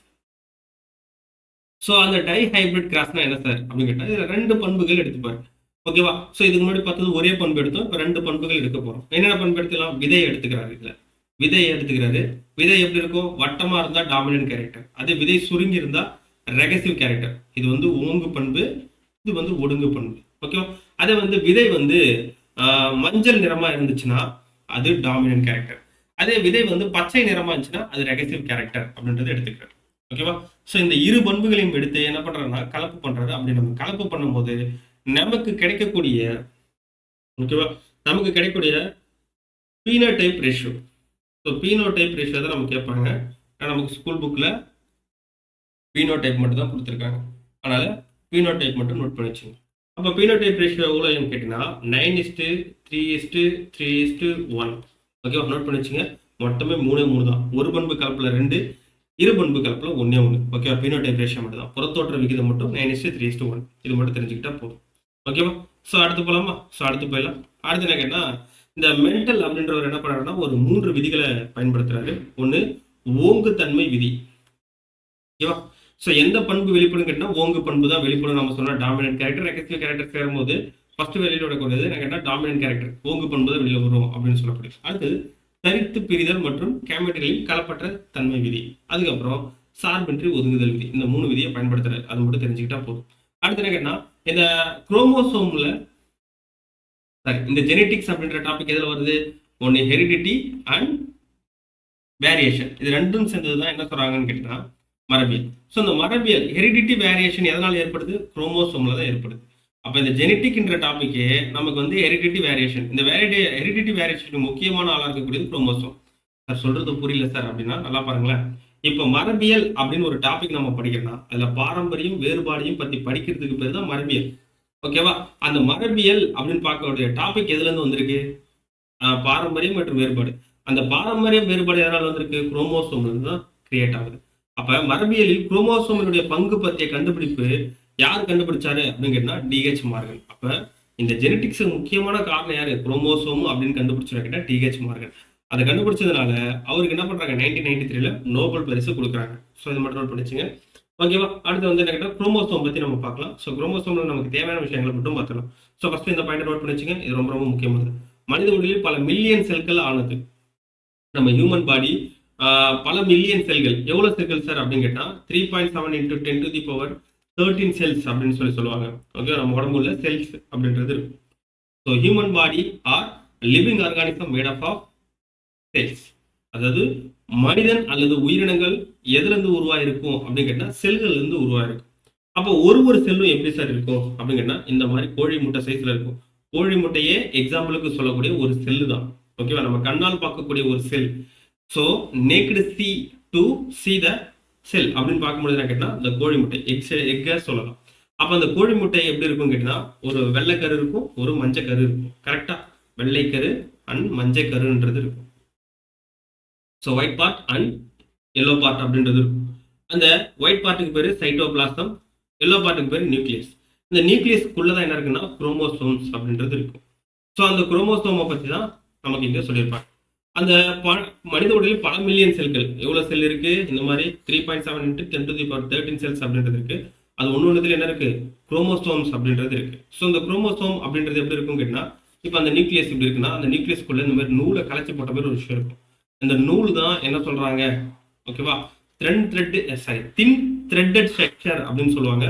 ஸோ அந்த டை ஹைபிரிட் கிராஸ்னா என்ன சார் அப்படின்னு கேட்டா இதுல 2 பண்புகள் எடுத்துப்பாரு. ஓகேவா? ஸோ இதுக்கு முன்னாடி பார்த்தது ஒரே பண்பு எடுத்தோம். இப்போ 2 பண்புகள் எடுக்க போறோம். என்னென்ன பண்பு எடுத்துக்கலாம்? விதையை எடுத்துக்கிறாரு. இதுல விதையை எடுத்துக்கிறாரு. விதை எப்படி இருக்கும்? வட்டமா இருந்தா டாமினன்ட் கேரக்டர். அதே விதை சுருங்கி இருந்தா ரெகசிவ் கேரக்டர். இது வந்து ஓங்கு பண்பு, இது வந்து ஒடுங்கு பண்பு. ஓகேவா? அதே வந்து விதை வந்து மஞ்சள் நிறமா இருந்துச்சுன்னா அது டாமினன்ட் கேரக்டர். அதே விதை வந்து பச்சை நிறமா இருந்துச்சுன்னா அது ரெகசிவ் கேரக்டர் அப்படின்றத எடுத்துக்கிறார். ஓகேவா? ஸோ இந்த இரு பண்புகளையும் எடுத்து என்ன பண்றதுன்னா கலப்பு பண்றது. அப்படி நம்ம கலப்பு பண்ணும்போது நமக்கு கிடைக்கக்கூடிய ஓகேவா நமக்கு கிடைக்கக்கூடிய phenotype ratio. So phenotype ratio தான் நம்ம கேட்பாங்க. நமக்கு ஸ்கூல் புக்கில் பீனோடைப் மட்டும் தான் கொடுத்துருக்காங்க. அதனால பீனோடைப் மட்டும் நோட் பண்ணி வச்சுங்க. அப்போ பீனோடைப் ரேஷியோ எவ்வளோன்னு கேட்டிங்கன்னா 9:3:3:1. ஓகேவா, நோட் பண்ணி வச்சுங்க. மொத்தமே 3 தான். ஒரு பண்பு கலப்பில் 2, இரு பண்பு கலப்பில் 1. ஓகேவா, பீனோடைப் ரேஷியோ மட்டும் தான். புறத்தோற்ற விகிதம் மட்டும் 9:3:1. இது மட்டும் தெரிஞ்சுக்கிட்டா போதும். ஓகேவா, ஸோ அடுத்து போகலாமா? ஸோ அடுத்து போயிடலாம். அடுத்து என்ன கேட்டால், இந்த மென்டல் அப்படின்றவர் என்ன பண்ணுறாருன்னா ஒரு 3 விதிகளை பயன்படுத்துறாரு. ஒன்று ஓங்குத்தன்மை விதி. ஓகேவா, ஸோ எந்த பண்பு வெளிப்படும் கேட்டால் ஓங்கு பண்பு தான் வெளிப்படும். நம்ம சொன்ன டாமினன்ட் கேரக்டர் ரெகசிவ் கேரக்டர் சேரும்போது ஃபர்ஸ்ட் வெளியில் விடக்கூடியது என்ன கேட்டால் டாமினன்ட் கேரக்டர் ஓங்கு பண்பு தான் வெளியில் வரும் அப்படின்னு சொல்லப்படுது. அடுத்து தரித்து பிரிதல் மற்றும் கேமெட்டுகளின் கலப்பற்ற தன்மை விதி. அதுக்கப்புறம் சார்பின்றி ஒதுங்குதல் விதி. இந்த 3 விதியை பயன்படுத்துறாரு. அது மட்டும் தெரிஞ்சுக்கிட்டா போதும். அடுத்து என்ன கேட்டால், இந்த குரோமோசோம்ல இந்த ஜெனெடிக்ஸ் அப்படின்ற டாபிக் எதில் வருது? ஒன்று ஹெரிடிட்டி அண்ட் வேரியேஷன். இது ரெண்டும் சேர்ந்தது தான் என்ன சொல்றாங்கன்னு கேட்டீங்கன்னா மரபியல். ஸோ இந்த மரபியல் ஹெரிடிட்டி வேரியேஷன் எதனால் ஏற்படுது? குரோமோசோம்ல தான் ஏற்படுது. அப்போ இந்த ஜெனெட்டிக்ன்ற டாபிக்கே நமக்கு வந்து ஹெரிடிட்டி வேரியேஷன். இந்த ஹெரிடிட்டி வேரியேஷனுக்கு முக்கியமான ஆளாக இருக்கக்கூடியது குரோமோசோம். சார் சொல்றது புரியல சார் அப்படின்னா நல்லா பாருங்களேன். இப்போ மரபியல் அப்படின்னு ஒரு டாபிக் நம்ம படிக்கிறோம்னா அதுல பாரம்பரியம் வேறுபாடையும் பத்தி படிக்கிறதுக்கு பேர் தான் மரபியல். ஓகேவா, அந்த மரபியல் அப்படின்னு பார்க்கக்கூடிய டாபிக் எதுல இருந்து வந்திருக்கு? பாரம்பரியம் மற்றும் வேறுபாடு. அந்த பாரம்பரியம் வேறுபாடு எதனால வந்திருக்கு? குரோமோசோம்ல இருந்து தான் கிரியேட் ஆகுது. அப்ப மரபியலில் குரோமோசோமினுடைய பங்கு பற்றிய கண்டுபிடிப்பு யார் கண்டுபிடிச்சாரு அப்படின்னு கேட்டா டிஹெச் மார்கன். அப்ப இந்த ஜெனெடிக்ஸ் முக்கியமான காரணம் யாரு? குரோமோசோம் அப்படின்னு கண்டுபிடிச்சா கேட்டா டிஹெச் மார்கன். அதை கண்டுபிடிச்சதுனால அவருக்கு என்ன பண்றாங்க, 1993 நோபல் பரிசு கொடுக்குறாங்க. ஸோ இது மட்டும் நோட் பண்ணிச்சுங்க. ஓகேவா, அடுத்து வந்து என்ன கேட்டால் குரோமோசோம் பத்தி நம்ம பார்க்கலாம். ஸோ குரோமோசோம்ல நமக்கு தேவையான விஷயங்களை மட்டும் பார்த்துக்கலாம். ஸோ ஃபர்ஸ்ட் இந்த பாயிண்ட் நோட் பண்ணிச்சுங்க. இது ரொம்ப ரொம்ப முக்கியமானது. மனித உடலில் பல மில்லியன் செல்கள் ஆனது. நம்ம ஹியூமன் பாடி பல மில்லியன் செல்கள். எவ்வளவு செல்கள் சார் அப்படின்னு கேட்டா 3.7 × 10⁻13 செல்ஸ் அப்படின்னு சொல்லுவாங்க. ஓகே, நம்ம உடம்புல செல்ஸ் அப்படின்றது இருக்கு. So human body are living organism made of cells. அதாவது மனிதன் அல்லது உயிரினங்கள் எதுல இருந்து உருவாயிருக்கும் அப்படின்னு கேட்டா செல்கள் இருந்து உருவாயிருக்கும். அப்போ ஒரு செல்லும் எப்படி சார் இருக்கும் அப்படின்னு கேட்டா இந்த மாதிரி கோழி முட்டை சைஸ்ல இருக்கும். கோழி முட்டையே எக்ஸாம்பிளுக்கு சொல்லக்கூடிய ஒரு செல்லு தான். ஓகேவா, நம்ம கண்ணால் பார்க்கக்கூடிய ஒரு cell. So naked see to see the cell அப்படின்னு பார்க்கும்போது என்ன கேட்டா இந்த கோழி முட்டை எக்க சொல்லலாம். அப்போ அந்த கோழி முட்டை எப்படி இருக்கும் கேட்டீங்கன்னா ஒரு வெள்ளைக்கரு இருக்கும், ஒரு மஞ்சள் கரு இருக்கும். கரெக்டா, வெள்ளைக்கரு அண்ட் மஞ்சள் கருன்றது இருக்கும். So white part and yellow part அப்படின்றது இருக்கும். அந்த ஒயிட் பார்ட்டுக்கு பேர் சைட்டோபிளாசம், எல்லோ பார்ட்டுக்கு பேர் நியூக்ளியஸ். இந்த நியூக்ளியஸ்க்குள்ளதான் என்ன இருக்குன்னா குரோமோசோம்ஸ் அப்படின்றது இருக்கும். ஸோ அந்த குரோமோசோமை பற்றி தான் நமக்கு இங்கே சொல்லியிருப்பாங்க. அந்த மனித உடலில் பல மில்லியன் செல்கள். எவ்வளோ செல் இருக்கு? இந்த மாதிரி 3.7 × 10⁻13 செல்ஸ் அப்படின்றது இருக்கு. அது ஒன்று என்ன இருக்கு? குரோமோசோம்ஸ் அப்படின்றது இருக்கு. ஸோ இந்த குரோமோசோம் அப்படின்றது எப்படி இருக்கும் கேட்டா இப்போ அந்த நியூக்ளியஸ் எப்படி இருக்குன்னா அந்த நியூக்ளியஸ்க்குள்ள இந்த மாதிரி நூலை கலைச்சி போட்ட மாதிரி ஒரு விஷயம் இருக்கும். இந்த நூல் தான் என்ன சொல்றாங்க, ஓகேவா, தின் த்ரெட்டட் ஸ்ட்ரக்சர் அப்படின்னு சொல்லுவாங்க.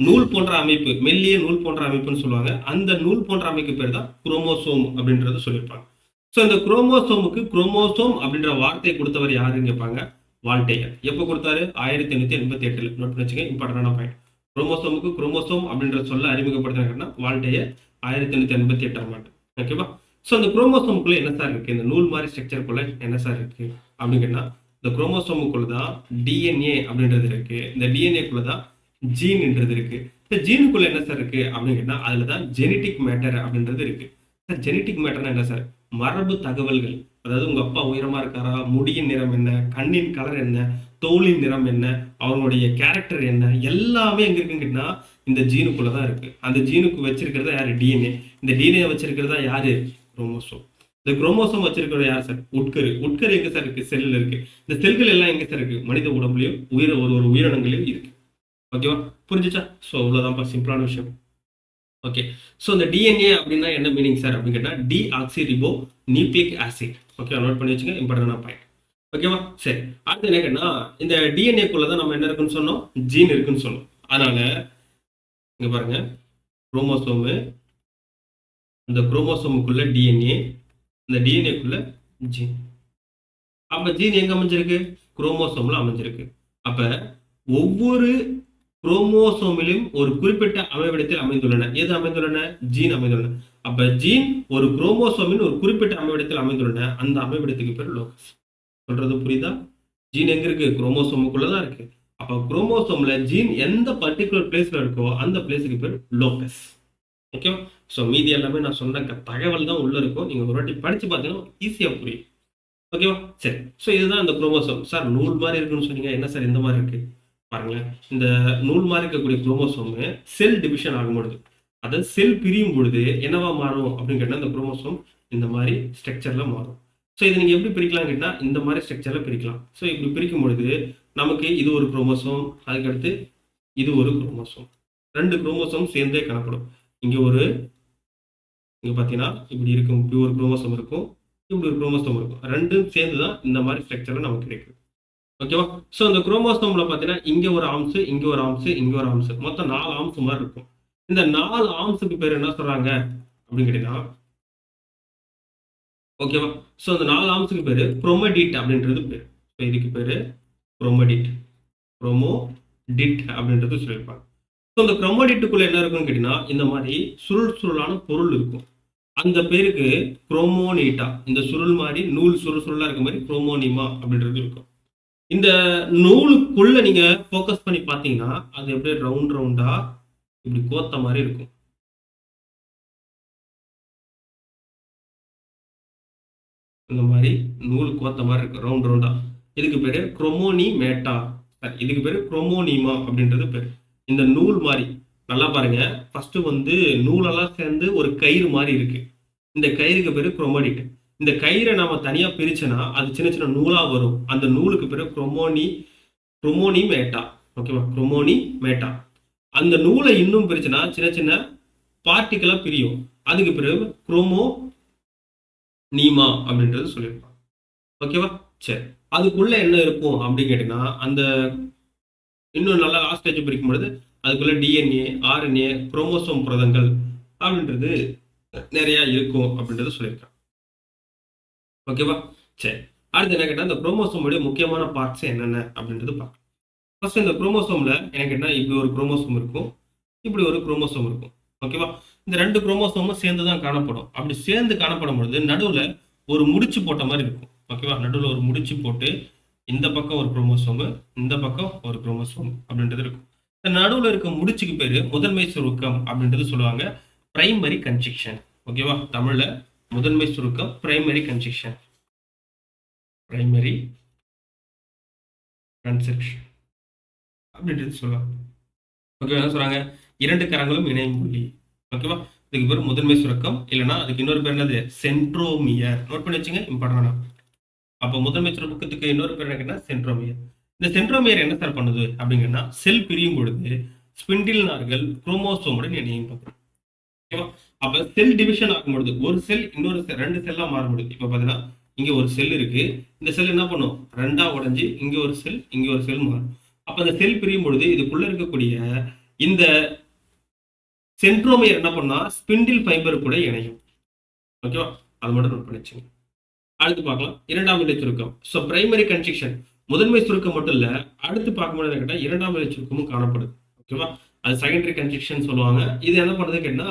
நூல் போன்ற அமைப்பு, மெல்லிய நூல் போன்ற அமைப்புன்னு சொல்லுவாங்க. அந்த நூல் போன்ற அமைப்பு பேர் தான் குரோமோசோம் அப்படின்றது சொல்லியிருப்பாங்க. ஸோ இந்த குரோமோசோமுக்கு குரோமோசோம் அப்படின்ற வார்த்தை கொடுத்தவர் யாருன்னு கேட்பாங்க, வால்டேயர். எப்போ கொடுத்தாரு? 1888. நோட் பண்ணி வச்சுங்க, இம்பார்ட்டன்டான பாயிண்ட். குரோமோசோமுக்கு குரோமோசோம் அப்படின்ற சொல்ல அறிமுகப்படுத்தினா வால்டேயர் 1888 ஆண்டு. ஓகேவா, ஸோ இந்த குரோமோசோமுக்குள்ள என்ன சார் இருக்கு? இந்த நூல் மாதிரி ஸ்ட்ரக்சருக்குள்ள என்ன சார் இருக்கு அப்படின்னு கேட்டா இந்த குரோமோசோமுக்குள்ள தான் டிஎன்ஏ அப்படின்றது இருக்கு. இந்த டிஎன்ஏக்குள்ள தான் ஜீன்ன்றது இருக்கு. இந்த ஜீனுக்குள்ள என்ன சார் இருக்கு அப்படின்னு கேட்டா அதுல தான் ஜெனெட்டிக் மேட்டர் அப்படின்றது இருக்கு. சார் ஜெனெட்டிக் மேட்டர்னா என்ன சார்? மரபு தகவல்கள். அதாவது உங்க அப்பா உயரமா இருக்காரா, முடியின் நிறம் என்ன, கண்ணின் கலர் என்ன, தோலின் நிறம் என்ன, அவங்களுடைய கேரக்டர் என்ன, எல்லாமே எங்க இருக்குன்னு கேட்டா இந்த ஜீனுக்குள்ளதான் இருக்கு. அந்த ஜீனுக்கு வச்சிருக்கிறதா யாரு? டிஎன்ஏ. இந்த டிஎன்ஏ வச்சிருக்கிறதா யாரு? குரோமோசோம். இந்த குரோமோசோம் வச்சிருக்கிறது யார் சார்? உட்கரு. உட்கரு எங்க சார் இருக்கு? செல்ல இருக்கு. இந்த செல்கள் எல்லாம் எங்க சார் இருக்கு? மனித உடம்புலயும் ஒரு உயிரினங்களையும் இருக்கு. ஓகேவா, புரிஞ்சுச்சா? ஸோ அவ்வளோதான்ப்பா, சிம்பிளான விஷயம். ஓகே, ஸோ இந்த டிஎன்ஏ அப்படின்னா என்ன மீனிங் சார் அப்படின்னு கேட்டால் deoxyribonucleic acid. Okay, note பண்ணி வச்சுங்க, இம்பார்ட்டன்டான பாயிண்ட். ஓகேவா, சரி. அடுத்து என்ன கேட்டா இந்த டிஎன்ஏக்குள்ள தான் நம்ம என்ன இருக்குன்னு சொன்னோம்? ஜீன் இருக்குன்னு சொன்னோம். அதனால இங்க பாருங்க, குரோமோசோமு, இந்த குரோமோசோமுக்குள்ள டிஎன்ஏ, இந்த டிஎன்ஏக்குள்ள ஜீன். அப்ப ஜீன் எங்க அமைஞ்சிருக்கு? குரோமோசோம்ல அமைஞ்சிருக்கு. அப்ப ஒவ்வொரு குரோமோசோமிலும் ஒரு குறிப்பிட்ட அமைவிடத்தில் அமைந்துள்ளன. எது அமைந்துள்ளன? ஜீன் அமைந்துள்ளன. அப்ப ஜீன் ஒரு குரோமோசோமின் ஒரு குறிப்பிட்ட அமைவிடத்தில் அமைந்துள்ளன. அந்த அமைவிடத்துக்கு பேர் லோகஸ். சொல்றது புரியுதா? ஜீன் எங்க இருக்கு? குரோமோசோமுக்குள்ளதான் இருக்கு. அப்போ குரோமோசோம்ல ஜீன் எந்த பர்டிகுலர் பிளேஸ்ல இருக்கோ அந்த பிளேஸுக்கு பேர் லோக்கஸ். ஓகேவா? ஸோ மீதி எல்லாமே நான் சொன்ன தகவல் தான் உள்ள இருக்கும். நீங்க ஒரு வாட்டி படிச்சு பார்த்தீங்கன்னா ஈஸியா புரியும். ஓகேவா? சரி. ஸோ இதுதான் அந்த குரோமோசோம். சார் நூல் மாதிரி இருக்குன்னு சொன்னீங்க. என்ன சார் இந்த மாதிரி இருக்கு? பாருங்களேன். இந்த நூல் மாதிரி இருக்கக்கூடிய குரோமோசோம் செல் டிவிஷன் ஆகும்பொழுது, அதாவது செல் பிரியும் பொழுது என்னவா மாறும் அப்படின்னு கேட்டா இந்த குரோமோசோம் இந்த மாதிரி ஸ்ட்ரக்சர்ல மாறும். ஸோ இதை நீங்க எப்படி பிரிக்கலாம் கேட்டா இந்த மாதிரி ஸ்ட்ரக்சர்ல பிரிக்கலாம். ஸோ இப்படி பிரிக்கும் பொழுது நமக்கு இது ஒரு குரோமோசோம், அதுக்கடுத்து இது ஒரு குரோமோசோம். 2 குரோமோசோம் சேர்ந்தே காணப்படும். இங்க பார்த்தீங்கன்னா இப்படி இருக்கும். இப்படி ஒரு குரோமோசோம் இருக்கும். இப்படி ஒரு குரோமோசோம் இருக்கும். 2ம் சேர்ந்து தான் இந்த மாதிரி ஸ்ட்ரக்சர்ல நமக்கு கிடைக்குது. ஓகேவா? ஸோ இந்த குரோமோசோம்ல பார்த்தீங்கன்னா இங்க ஒரு ஆர்ம்ஸ், இங்க ஒரு ஆர்ம்ஸ், இங்க ஒரு ஆர்ம்ஸ். மொத்தம் 4 ஆர்ம்ஸ் மாதிரி இருக்கும். இந்த 4 ஆர்ம்ஸுக்கு பேர் என்ன சொல்றாங்க அப்படின்னு கேட்டீங்கன்னா, ஓகேவா? ஸோ இந்த 4 ஆர்ம்ஸுக்கு பேரு குரோமடிட் அப்படின்றது பேரு. ஸோ இதுக்கு பேரு குரோமடிட். குரோமோடிட் அப்படின்றது சொல்லியிருப்பாங்க. ஸோ இந்த குரோமடிட்டுக்குள்ள என்ன இருக்குன்னு கேட்டீங்கன்னா, இந்த மாதிரி சுருள் சுருளான பொருள் இருக்கும். அந்த பேருக்கு குரோமோனிட்டா. இந்த சுருள் மாதிரி நூல் சுருள் சுருளா இருக்க மாதிரி குரோமோனிமா அப்படின்றது இருக்கும். இந்த நூலுக்குள்ள நீங்க ஃபோக்கஸ் பண்ணி பார்த்தீங்கன்னா, அது அப்படியே ரவுண்ட் ரவுண்டா இப்படி கோத்த மாதிரி இருக்கும். இந்த மாதிரி நூல் கோத்த மாதிரி இருக்கு ரவுண்ட் ரவுண்டா. இதுக்கு பேரு குரோமோனிமேட்டா. இதுக்கு பேரு குரோமோனிமா அப்படின்றது பேரு. இந்த நூல் மாதிரி நல்லா பாருங்க. ஃபர்ஸ்ட் வந்து நூலெல்லாம் சேர்ந்து ஒரு கயிறு மாதிரி இருக்கு. இந்த கயிறுக்கு பேரு குரோமடிட். இந்த கயிறை நாம தனியா பிரிச்சனா அது சின்ன சின்ன நூலா வரும். அந்த நூலுக்கு பேரு குரோமோனிமேட்டா. ஓகேவா? குரோமோனிமேட்டா. அந்த நூலை இன்னும் பிரிச்சுனா சின்ன சின்ன பார்ட்டிகளா பிரியும். அதுக்கு பிறகு குரோமோனிமா அப்படின்றது சொல்லியிருப்பாங்க. ஓகேவா? சரி. அதுக்குள்ள என்ன இருக்கும் அப்படின்னு கேட்டீங்கன்னா, அந்த இன்னும் நல்லா லாஸ்ட் ஸ்டேஜ் பிரிக்கும் பொழுது அதுக்குள்ள டிஎன்ஏ, ஆர்என்ஏ, குரோமோசோம் புரதங்கள் அப்படின்றது நிறைய இருக்கும் அப்படின்றது சொல்லியிருக்காங்க. ஓகேவா? சரி. அடுத்து என்ன கேட்டா இந்த குரோமோசோமுடைய முக்கியமான பார்ட்ஸ் என்னென்ன அப்படின்றது பார்க்கலாம். ஃபர்ஸ்ட் இந்த குரோமோசோம்ல என்ன கேட்டா இப்படி ஒரு குரோமோசோம் இருக்கும். இப்படி ஒரு குரோமோசோம் இருக்கும். ஓகேவா? இந்த 2 குரோமோசோமும் சேர்ந்து தான் காணப்படும். அப்படி சேர்ந்து காணப்படும் பொழுது நடுவுல ஒரு முடிச்சு போட்ட மாதிரி இருக்கும். ஓகேவா? நடுவுல ஒரு முடிச்சு போட்டு இந்த பக்கம் ஒரு குரோமோசோம், இந்த பக்கம் ஒரு குரோமோசோம் அப்படின்றது இருக்கும். இந்த நடுவுல இருக்க முடிச்சுக்கு பேரு முதன்மை சுருக்கம் அப்படின்றது சொல்லுவாங்க. Primary conjunction. ஓகேவா? தமிழ்ல முதன்மை சுருக்கம் பிரைமரி கன்ஜெக்ஷன். பிரைமரி கன்ஜெக்ஷன் அப்படின்றது சொல்லுவாங்க. ஓகே, என்ன சொல்றாங்க? 2 கரங்களும் இணையும் புள்ளி. ஓகேவா? இதுக்கு பேர் முதன்மை சுரக்கம். இல்லைன்னா அதுக்கு இன்னொரு பேர் என்னது? சென்ட்ரோமியர். நோட் பண்ணி வச்சுங்க, இம்பார்ட்டன்டா. அப்போ முதன்மை சுரக்கத்துக்கு இன்னொரு பேர் என்ன? சென்ட்ரோமியர். இந்த சென்ட்ரோமியர் என்ன சார் பண்ணுது அப்படிங்கன்னா, செல் பிரியும் பொழுது ஸ்பிண்டில் நார்கள் குரோமோசோமுடன் இணையும். ஓகேவா? அப்ப செல் டிவிஷன் ஆகும்பொழுது ஒரு செல் இன்னொரு செல் 2 செல்லா மாறும்பொழுது இப்ப பாத்தீங்கன்னா இங்க ஒரு செல் இருக்கு. இந்த செல் என்ன பண்ணும்? 2ஆ உடைஞ்சு இங்க ஒரு செல், இங்க ஒரு செல் மாறும். அப்ப அந்த செல் பிரியும் பொழுது இதுக்குள்ள இருக்கக்கூடிய இந்த சென்ட்ரோமியர் என்ன பண்ணா ஸ்பிண்டில் ஃபைபர் கூட இணையும். ஓகேவா? அது மட்டும் நோட் பண்ணி வச்சுங்க. அடுத்து பார்க்கலாம் இரண்டாம் நிலை சுருக்கம். ஸோ பிரைமரி கன்ஸ்ட்ரக்ஷன் முதன்மை சுருக்கம் மட்டும் இல்ல, அடுத்து பார்க்கும்போது என்ன கேட்டா இரண்டாம் நிலை சுருக்கமும் காணப்படுது. ஓகேவா? அது செகண்டரி கன்ஸ்ட்ரக்ஷன் சொல்லுவாங்க. இது என்ன பண்ணுது கேட்டா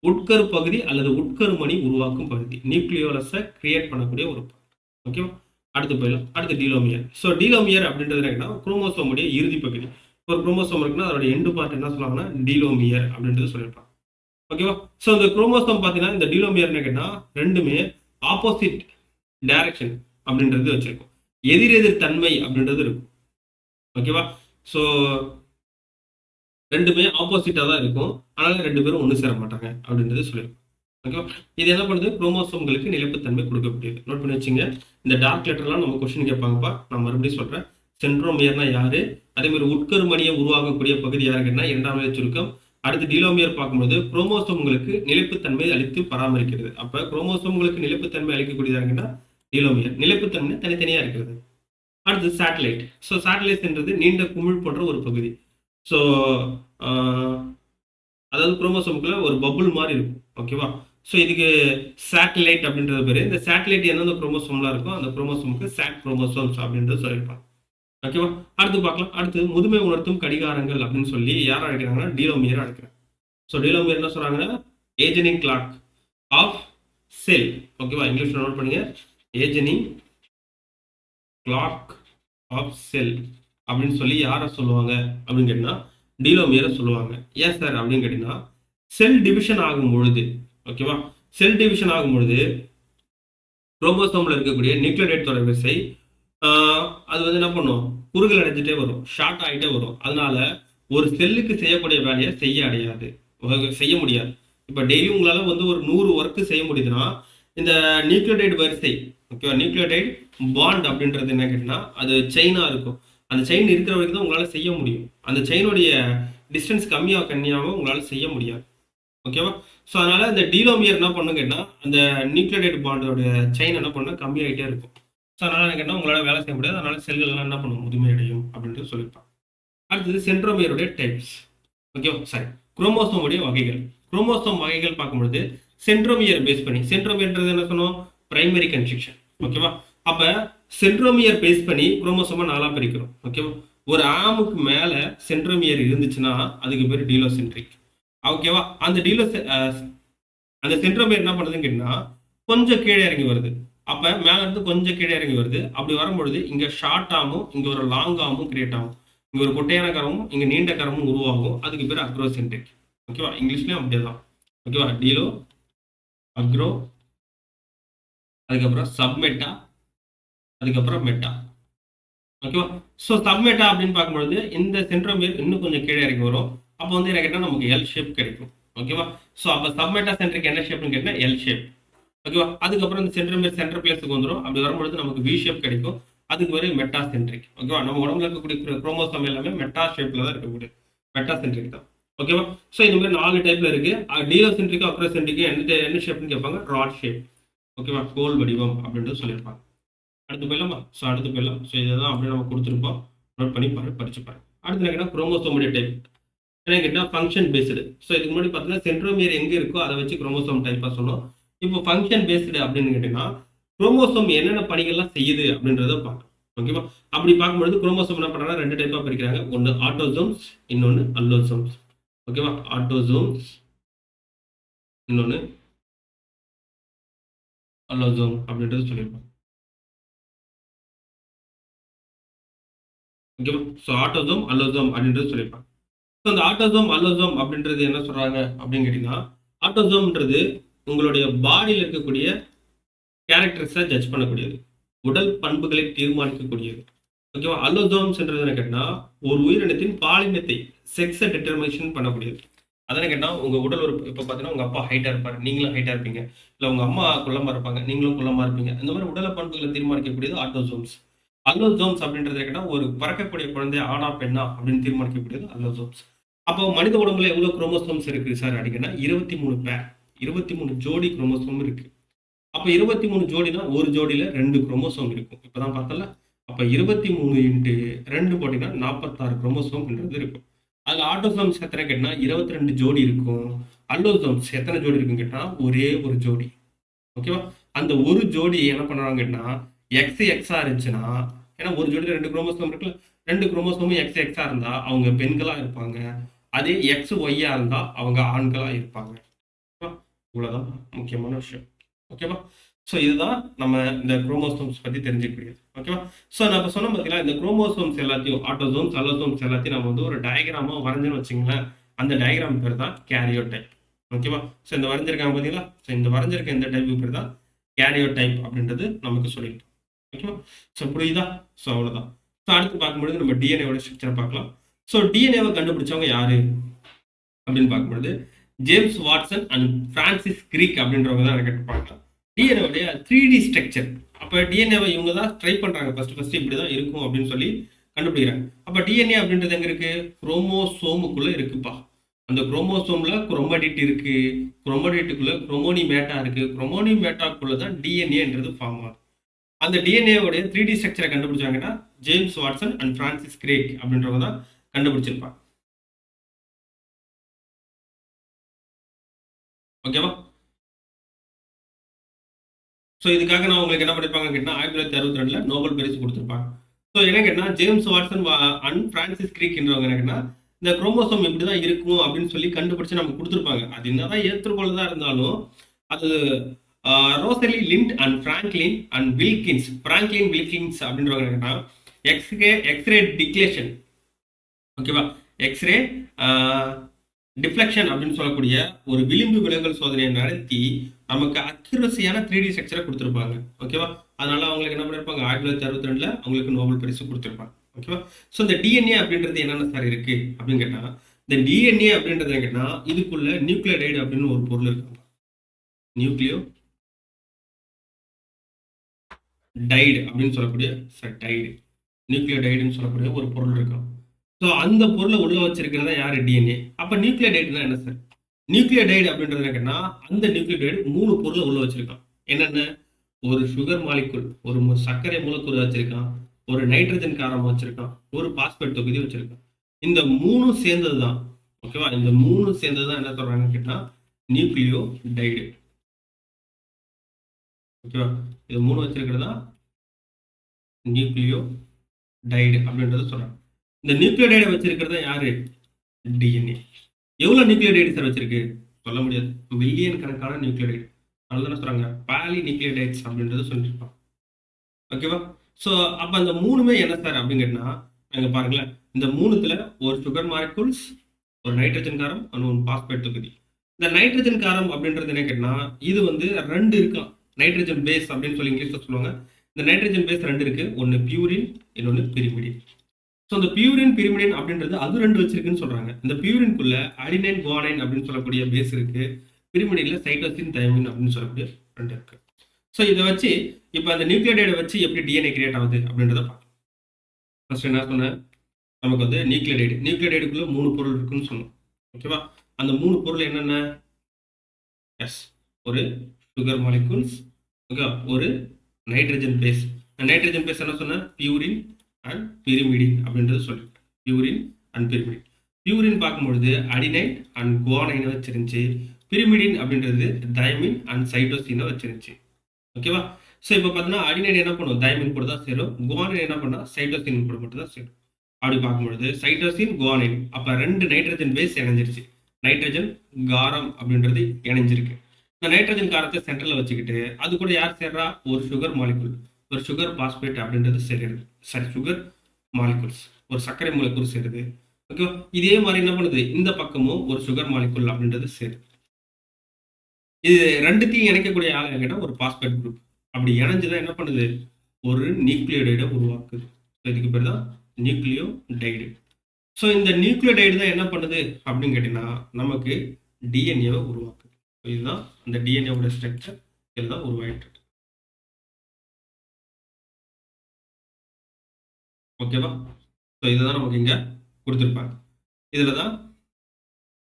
உட்கரு பகுதி அல்லது உட்கருமணி உருவாக்கும் பகுதி, நியூக்ளியோலஸை கிரியேட் பண்ணக்கூடிய ஒரு பகுதி. ஓகேவா? அடுத்து போயிடலாம். அடுத்து டீலோமியர். ஸோ டீலோமியர் அப்படின்றது என்னன்னா குரோமோசோமுடைய இறுதி பகுதி. ஒரு குரோமோசோம் இருக்குன்னா அதோட எண்டு பார்ட் என்ன சொல்லுவாங்கன்னா டீலோமியர் அப்படின்றது சொல்லியிருப்பாங்க. ஓகேவா? ஸோ இந்த குரோமோசோம் பார்த்தீங்கன்னா இந்த டீலோமியர் கேட்டா ரெண்டுமே ஆப்போசிட் டைரக்ஷன் அப்படின்றது வச்சிருக்கும். எதிரெதிர் தன்மை அப்படின்றது இருக்கும். ஓகேவா? ஸோ ரெண்டுமே ஆப்போசிட்டா தான் இருக்கும். அதனால 2 பேரும் ஒன்று சேர மாட்டாங்க அப்படின்றது சொல்லியிருக்கும். ஓகேவா? இது என்ன பண்ணுது? குரோமோசோம்களுக்கு நிலைப்புத்தன்மை கொடுக்கக்கூடியது. நோட் பண்ணி வச்சுங்க. இந்த டார்க் லெட்டர்லாம் நம்ம கொஸ்டின் கேட்பாங்கப்பா. நான் மறுபடியும் சொல்றேன். சென்ட்ரோமியர்னா யாரு? அதே மாதிரி உட்கருமணியை உருவாக்கக்கூடிய பகுதி யாருக்குன்னா இரண்டாம் நிலை சுருக்கம். அடுத்து டீலோமியர் பார்க்கும்போது குரோமோசோம்களுக்கு நிலைப்புத்தன்மை அளித்து பராமரிக்கிறது. அப்ப குரோமோசோம்களுக்கு நிலைப்புத்தன்மை அளிக்கக்கூடியதாங்கன்னா டீலோமியர். நிலைப்புத்தன்மை தனித்தனியா இருக்கிறது. அடுத்து சேட்டலைட். ஸோ சேட்டலைட்ன்றது நீண்ட குமிழ் போன்ற ஒரு பகுதி. ஸோ அதாவது குரோமோசோமுக்குள்ள ஒரு பபுள் மாதிரி இருக்கும். ஓகேவா? ஸோ இதுக்கு சேட்டலைட் அப்படின்றது பேரு. இந்த சேட்டலைட் எந்தெந்த குரோமோசோம்லாம் இருக்கும் அந்த குரோமோசோமுக்கு சேட் குரோமோசோம்ஸ் அப்படின்றது சொல்லியிருப்பாங்க. ஓகேவா? அடுத்து பார்க்கலாம். அடுத்து முதுமை உணர்த்தும் கடிகாரங்கள் அப்படின்னு சொல்லி யார் அழைக்கிறாங்கன்னா டீலோமியர் அழைக்கிறாங்க. ஸோ டீலோமியர் என்ன சொல்றாங்கன்னா ஏஜனிங் கிளாக் ஆஃப் செல். ஓகேவா? இங்கிலீஷ்ல நோட் பண்ணுங்க. ஏஜனிங் கிளாக் ஆஃப் செல் அப்படின்னு சொல்லி யாரை சொல்லுவாங்க அப்படின்னு கேட்டிங்கன்னா டீலோமியரை சொல்லுவாங்க. ஏன் சார் அப்படின்னு கேட்டிங்கன்னா செல் டிவிஷன் ஆகும் பொழுது, ஓகேவா, செல் டிவிஷன் ஆகும் பொழுது குரோமோசோமில் இருக்கக்கூடிய நியூக்ளியோடைட் தொடர்வரிசை அது வந்து என்ன பண்ணும், குறுகல் அடைஞ்சிட்டே வரும், ஷார்ட் ஆகிட்டே வரும். அதனால ஒரு செல்லுக்கு செய்யக்கூடிய வேலையை செய்ய முடியாது. இப்போ டெய்லி உங்களால் வந்து ஒரு 100 ஒர்க்கு செய்ய முடியுதுன்னா இந்த நியூக்ளியோடைட் வரிசை, ஓகேவா, நியூக்ளியோடைட் பாண்ட் அப்படின்றது என்ன கேட்டிங்கன்னா அது செயினாக இருக்கும். அந்த செயின் இருக்கிற வரைக்கும் தான் உங்களால் செய்ய முடியும். அந்த செயினுடைய டிஸ்டன்ஸ் கம்மியாக உங்களால் செய்ய முடியாது. ஓகேவா. ஸோ அதனால இந்த டீலோமியர் என்ன பண்ணும் கேட்டால் அந்த நியூக்ளியோடைட் பாண்டோட செயின் என்ன பண்ணால் கம்மியாகிட்டே இருக்கும். ஸோ அதனால என்ன கேட்டால் உங்களால் வேலை செய்ய முடியாது. அதனால செல்கள்லாம் என்ன பண்ணும், முதுமை அடையும் அப்படின்ட்டு சொல்லியிருப்பாங்க. அடுத்தது சென்ட்ரோமியருடைய டைப்ஸ். ஓகேவா, சாரி, குரோமோசோமுடைய வகைகள். குரோமோசோம் வகைகள் பார்க்கும்பொழுது சென்ட்ரோமியர் பேஸ் பண்ணி, சென்ட்ரோமியர்ன்றது என்ன சொன்னோம், பிரைமரி கன்ஸ்ட்ரக்ஷன். ஓகேவா. அப்போ சென்ட்ரோமியர் பேஸ் பண்ணி குரோமோசோமை 4ஆக பிரிக்கிறோம். ஓகேவா. ஒரு ஆமுக்கு மேலே சென்ட்ரோமியர் இருந்துச்சுன்னா அதுக்கு பேர் டீலோசென்ட்ரிக். ஓகேவா. அந்த சென்ட்ரோமியர் என்ன பண்ணுதுன்னு கேட்டீங்கன்னா கொஞ்சம் கீழே இறங்கி வருது. அப்போ மேலே இருந்து கொஞ்சம் கீழே இறங்கி வருது. அப்படி வரும்பொழுது இங்கே ஷார்ட் ஆமும் இங்கே ஒரு லாங் ஆமும் கிரியேட் ஆகும். இங்கே ஒரு குட்டையான கரமும் இங்கே நீண்ட கரமும் உருவாகும். அதுக்கு பேர் அக்ரோசென்ட்ரிக். ஓகேவா. இங்கிலீஷ்லேயும் அப்படியே தான். ஓகேவா. டீலோ, அக்ரோ, அதுக்கப்புறம் சப்மெட்டா, அதுக்கப்புறம் மெட்டா. ஓகேவா. ஸோ சப்மெட்டா அப்படின்னு பார்க்கும்பொழுது இந்த சென்ட்ரோமியர் இன்னும் கொஞ்சம் கீழே இறங்கி வரும். அப்போ வந்து என்ன கேட்டால் நமக்கு எல் ஷேப் கிடைக்கும். ஓகேவா. ஸோ அப்போ சப்மெட்டா சென்ட்ரிக் என்ன ஷேப்னு கேட்டால் எல் ஷேப். ஓகேவா. அதுக்கப்புறம் இந்த சென்ட்ரோமியர் சென்டர் பிளேஸுக்கு வந்துடும். அப்படி வரும்பொழுது நமக்கு வி ஷேப் கிடைக்கும். அதுக்கு பேர் மெட்டா சென்ட்ரிக். ஓகேவா. நம்ம உடம்புல இருக்கக்கூடிய குரோமோசோம் எல்லாமே மெட்டா ஷேப்பில் தான் இருக்கக்கூடிய மெட்டா சென்ட்ரிக் தான். ஓகேவா. ஸோ இந்த மாதிரி 4 டைப்ல இருக்கு. டீலோ சென்ட்ரிக்கும் அக்ரோ சென்ட்ரிக்கும் என்ன ஷேப்னு கேட்பாங்க, ராட் ஷேப். ஓகேவா. கோல் வடிவம் அப்படின்ட்டு சொல்லியிருப்பாங்க. அடுத்து போயிடலாமா. ஸோ அடுத்து போயிடலாம். ஸோ இதை தான் அப்படியே நம்ம கொடுத்துருப்போம். நோட் பண்ணி படிச்சு பாருங்க. அடுத்து என்ன குரோமோசோமுடைய டைப் என்ன கேட்டால் ஃபங்க்ஷன் பேஸ்டு. ஸோ இதுக்கு முன்னாடி பார்த்தீங்கன்னா சென்ட்ரோமியர் எங்கே இருக்கோ அதை வச்சு குரோமோசோம் டைப்பாக சொன்னோம். இப்போ ஃபங்க்ஷன் பேஸ்டு அப்படின்னு கேட்டிங்கன்னா குரோமோசோம் என்னென்ன பணிகள்லாம் செய்யுது அப்படின்றத பார்க்கணும். ஓகேவா. அப்படி பார்க்கும்பொழுது குரோமோசோம் என்ன பண்ணுறாங்கன்னா 2 டைப்பாக பிரிக்கிறாங்க. ஒன்று ஆட்டோசோம்ஸ், இன்னொன்று அல்லோசோம்ஸ். ஓகேவா. ஆட்டோசோம்ஸ், இன்னொன்று அல்லோசோம் அப்படின்றது சொல்லியிருப்பாங்க. ஓகேவா. ஸோ ஆட்டோசோம், அல்லோசோம் அப்படின்றது சொல்லியிருப்பாங்க. ஸோ அந்த ஆட்டோசோம், அல்லோசோம் அப்படின்றது என்ன சொல்கிறாங்க அப்படின்னு கேட்டிங்கன்னா ஆட்டோசோம்ன்றது உங்களுடைய பாடியில் இருக்கக்கூடிய கேரக்டர்ஸை ஜட்ஜ் பண்ணக்கூடியது, உடல் பண்புகளை தீர்மானிக்கக்கூடியது. ஓகேவா. அல்லோசோம்ஸ்ன்றது என்ன கேட்டால் ஒரு உயிரினத்தின் பாலினத்தை, செக்ஸை டிட்டர்மினேஷன் பண்ணக்கூடியது. அதனை கேட்டால் உங்கள் உடல் ஒரு இப்போ பார்த்தீங்கன்னா உங்கள் அப்பா ஹைட்டாக இருப்பார், நீங்களும் ஹைட்டாக இருப்பீங்க. இல்லை உங்கள் அம்மா குள்ளமாக இருப்பாங்க, நீங்களும் குள்ளமாக இருப்பீங்க. இந்த மாதிரி உடல் பண்புகளை தீர்மானிக்கக்கூடியது ஆட்டோசோம்ஸ். அல்லோசோம்ஸ் அப்படின்றத கேட்டால் ஒரு பறக்கக்கூடிய குழந்தை ஆனா பெண்ணா அப்படின்னு தீர்மானிக்கக்கூடியது அல்லோசோம்ஸ். அப்போ மனித உடம்புல எவ்வளவு குரோமோசோம்ஸ் இருக்கு சார் அப்படின்னா 23 பேர், 23 ஜோடி குரோமோசோம் இருக்கு. அப்ப 23 ஜோடினா ஒரு ஜோடியில 2 குரோமோசோம் இருக்கும். இப்பதான் பார்த்தல. அப்ப 23 இன்ட்டு 2 போட்டீங்கன்னா 46 குரோமோசோம்ன்றது இருக்கும். அதுல ஆட்டோசோம்ஸ் எத்தனை கேட்டா 22 ஜோடி இருக்கும். அல்லோசோம்ஸ் எத்தனை ஜோடி இருக்குன்னு கேட்டா ஒரே ஒரு ஜோடி. ஓகேவா. அந்த ஒரு ஜோடி என்ன பண்றாங்க கேட்டா எக்ஸ் எக்ஸா இருந்துச்சுன்னா, ஏன்னா ஒரு ஜோடியில 2 குரோமோசோம் இருக்குல்ல, 2 குரோமோசோமும் எக்ஸ் எக்ஸா இருந்தா அவங்க பெண்களா இருப்பாங்க. அதே எக்ஸ் ஒய்யா இருந்தா அவங்க ஆண்களா இருப்பாங்க. இவ்வளவுதான் முக்கியமான விஷயம். ஓகேவா. ஸோ இதுதான் நம்ம இந்த குரோமோசோம்ஸ் பத்தி தெரிஞ்சுக்கூடியது. ஓகேவா. ஸோ நான் இப்போ சொன்ன பார்த்தீங்கன்னா இந்த குரோமோசோம்ஸ் எல்லாத்தையும் ஆட்டோசோம்ஸ், அல்லோசோம்ஸ் எல்லாத்தையும் நம்ம வந்து ஒரு டயக்ராமா வரைஞ்சுன்னு வச்சுங்களேன். அந்த டயக்ராம் பேர் தான் கேரியோ டைப். ஓகேவா. ஸோ இந்த வரைஞ்சிருக்காங்க பார்த்தீங்களா. ஸோ இந்த வரைஞ்சிருக்க இந்த டைப் பேர் தான் கேரியோ டைப் அப்படின்றது நமக்கு சொல்லிட்டு. ஓகேவா. ஸோ புரியுதா. ஸோ அவ்வளோதான். ஸோ அடுத்து பார்க்கும்பொழுது நம்ம டிஎன்ஏவோட ஸ்ட்ரக்சரை பார்க்கலாம். ஸோ டிஎன்ஏவை கண்டுபிடிச்சவங்க யாரு அப்படின்னு பார்க்கும்பொழுது James Watson and Francis Crick அப்படின்றவங்க தான் கேட்டுப்பாங்க. டிஎன்ஏவுடைய 3D ஸ்ட்ரக்சர். அப்போ டிஎன்ஏவை இவங்க தான் ட்ரை பண்ணுறாங்க. ஃபர்ஸ்ட் இப்படி தான் இருக்கும் அப்படின்னு சொல்லி கண்டுபிடிக்கிறாங்க. அப்போ டிஎன்ஏ அப்படின்றது எங்கே இருக்கு, குரோமோசோமுக்குள்ளே இருக்குப்பா. அந்த குரோமோசோமில் குரோமடிட் இருக்கு, குரோமடிட்டுக்குள்ளே குரோமோனிமேட்டா இருக்கு, குரோமோனிமேட்டாக்குள்ளே தான் டிஎன்ஏன்றது ஃபார்ம் ஆகும். அந்த டிஎன்ஏவுடைய 3D ஸ்ட்ரக்சரை கண்டுபிடிச்சாங்கன்னா James Watson and Francis Crick அப்படின்றவங்க தான் கண்டுபிடிச்சிருப்பாங்க. ஓகேவா. ஸோ இதுக்காக நான் உங்களுக்கு என்ன பண்ணிருப்பாங்க கேட்டால் 1962 நோபல் பரிசு கொடுத்துருப்பாங்க. ஸோ என்ன கேட்டால் ஜேம்ஸ் வாட்சன் அண்ட் பிரான்சிஸ் கிரீக்ன்றவங்க என்ன கேட்டால் இந்த குரோமோசோம் இப்படி தான் இருக்கும் அப்படின்னு சொல்லி கண்டுபிடிச்சு நமக்கு கொடுத்துருப்பாங்க. அது என்னதான் ஏற்றுக்கொள்ளதான் இருந்தாலும் அது ரோசலி லிண்ட் அண்ட் ஃப்ராங்க்லின் வில்கின்ஸ் அப்படின்றவங்க கேட்டால் எக்ஸ்ரே டிக்ளேஷன், ஓகேவா, எக்ஸ்ரே டிஃப்ளெக்ஷன் அப்படின்னு சொல்லக்கூடிய ஒரு விளிம்பு விலகல் சோதனையை நடத்தி நமக்கு அக்யூரஸியான 3D ஸ்ட்ரக்சரை கொடுத்துருப்பாங்க. ஓகேவா, அதனால அவங்களுக்கு என்ன பண்ணிருப்பாங்க, 1962 அவங்களுக்கு நோபல் பரிசு கொடுத்துருப்பாங்க. ஓகேவா, ஸோ இந்த டிஎன்ஏ அப்படின்றது என்னென்ன சார் இருக்கு அப்படின்னு கேட்டா, இந்த டிஎன்ஏ அப்படின்றது கேட்டா இதுக்குள்ள நியூக்ளியோடைடு அப்படின்னு ஒரு பொருள் இருக்காங்க. நியூக்ளியோ டைடு அப்படின்னு சொல்லக்கூடிய சார் டைடு, நியூக்ளியோடைடுன்னு சொல்லக்கூடிய ஒரு பொருள் இருக்கும். ஸோ அந்த பொருளை உள்ள வச்சிருக்கிறதா யாரு, டிஎன்ஏ. அப்ப நியூக்ளியோடைடுனா என்ன சார், நியூக்ளியோடைடு அப்படின்றது என்னன்னா அந்த நியூக்ளியோடைடு 3 பொருளை உள்ள வச்சிருக்கான். என்னென்ன, ஒரு சுகர் மாலிகுல், ஒரு சர்க்கரை மூலக்கூறு வச்சிருக்கான், ஒரு நைட்ரஜன் காரம் வச்சிருக்கான், ஒரு பாஸ்பேட் தொகுதி வச்சிருக்கான். இந்த 3 சேர்ந்தது தான், ஓகேவா, இந்த 3 சேர்ந்தது தான் என்ன சொல்றாங்கன்னு கேட்டா நியூக்ளியோடைடு. ஓகேவா, இது 3 வச்சிருக்கிறதா நியூக்ளியோடைடு அப்படின்றத சொல்றாங்க. இந்த நியூக்ளியோடைடை வச்சிருக்கிறதா யாரு, டிஎன்ஏ. எவ்வளவு நியூக்ளியோடைடு சார் வச்சிருக்கு, சொல்ல முடியாது, மில்லியன் கணக்கான நியூக்ளியோடைடு. அதனால சொல்றாங்க பாலி நியூக்ளியோடைட்ஸ் அப்படின்றது சொல்லியிருப்பாங்க. ஓகேவா, ஸோ அப்போ அந்த 3மே என்ன சார் அப்படின்னு கேட்டா, அங்கே பாருங்களேன், இந்த 3த்துல ஒரு சுகர் மாலிகூல்ஸ், ஒரு நைட்ரஜன் காரம், ஒரு பாஸ்பேட் தொகுதி. இந்த நைட்ரஜன் காரம் அப்படின்றது என்ன கேட்டா, இது வந்து 2 இருக்கான், நைட்ரஜன் பேஸ் அப்படின்னு சொல்லி இங்கிலீஷ்ல சொல்லுவாங்க. இந்த நைட்ரஜன் பேஸ் 2 இருக்கு, ஒன்று பியூரின், இன்னொன்று பிரிமிடின். ஸோ இந்த பியூரின் பிரிமிடின் அப்படின்றது அது 2 வச்சிருக்குன்னு சொல்றாங்க. இந்த பியூரின்குள்ள அடினைன் குவானைன் அப்படின்னு சொல்லக்கூடிய பேஸ் இருக்கு, பிரிமிடின்ல சைட்டோசின் தைமின் அப்படின்னு சொல்லக்கூடிய 2 இருக்கு. ஸோ இதை வச்சு இப்போ அந்த நியூக்ளியோடைடை வச்சு எப்படி டிஎன்ஏ கிரியேட் ஆகுது அப்படின்றத பார்க்கலாம். ஃபர்ஸ்ட் என்ன சொன்னேன், நமக்கு வந்து நியூக்ளியோடைடுக்குள்ள 3 பொருள் இருக்குன்னு சொன்னோம். ஓகேவா, அந்த 3 பொருள் என்னென்ன, எஸ், ஒரு சுகர் மாலிகூல்ஸ், ஓகே, ஒரு நைட்ரஜன் பேஸ். நைட்ரஜன் பேஸ் என்ன சொன்ன, பியூரின் அண்ட் பிரிமிடின் அப்படின்றது சொல்லிட்டு, பியூரின் அண்ட் பிரிமிடின். பியூரின் பார்க்கும்பொழுது அடினைன் அண்ட் குவானைனை வச்சிருந்துச்சு, பிரிமிடின் அப்படின்றது தைமின் அண்ட் சைட்டோசினை வச்சிருந்துச்சு. ஓகேவா, ஸோ இப்போ பார்த்தீங்கன்னா அடினைன் என்ன பண்ணும், தைமின் கூட தான் சேரும், குவானைன் என்ன பண்ணா சைட்டோசின் கூட மட்டும் தான் சேரும். அப்படி பார்க்கும்பொழுது சைட்டோசின் குவானைன், அப்போ 2 நைட்ரஜன் பேஸ் இணைஞ்சிருச்சு, நைட்ரஜன் காரம் அப்படின்றது இணைஞ்சிருக்கு. இந்த நைட்ரஜன் காரத்தை சென்டர்ல வச்சுக்கிட்டு அது கூட யார் சேர்றா, ஒரு சுகர் மாலிகுல், ஒரு சுகர் பாஸ்பேட் அப்படின்றது சேருது, சரி சுகர் மாலிகுல்ஸ், ஒரு சர்க்கரை மூலக்கூறு சேருது. ஓகே, இதே மாதிரி என்ன பண்ணுது, இந்த பக்கமும் ஒரு சுகர் மாலிகுல் அப்படின்றது சேருது. இது 2த்தையும் இணைக்கக்கூடிய ஆள் கேட்டா ஒரு பாஸ்பேட் குரூப். அப்படி இணைஞ்சுதான் என்ன பண்ணுது, ஒரு நியூக்ளியோடைடை உருவாக்குது. இதுக்கு பேர் தான் நியூக்ளியோடைடு. ஸோ இந்த நியூக்ளியோடைடு தான் என்ன பண்ணுது அப்படின்னு கேட்டீங்கன்னா நமக்கு டிஎன்ஏவை உருவாக்குது. இதுதான் அந்த டிஎன்ஏவோட ஸ்ட்ரக்சர், இதெல்லாம் உருவாயிட்டு இருக்கு. ஓகேவா, ஸோ இதுதான் நமக்கு இங்க கொடுத்துருப்பாங்க. இதுல தான்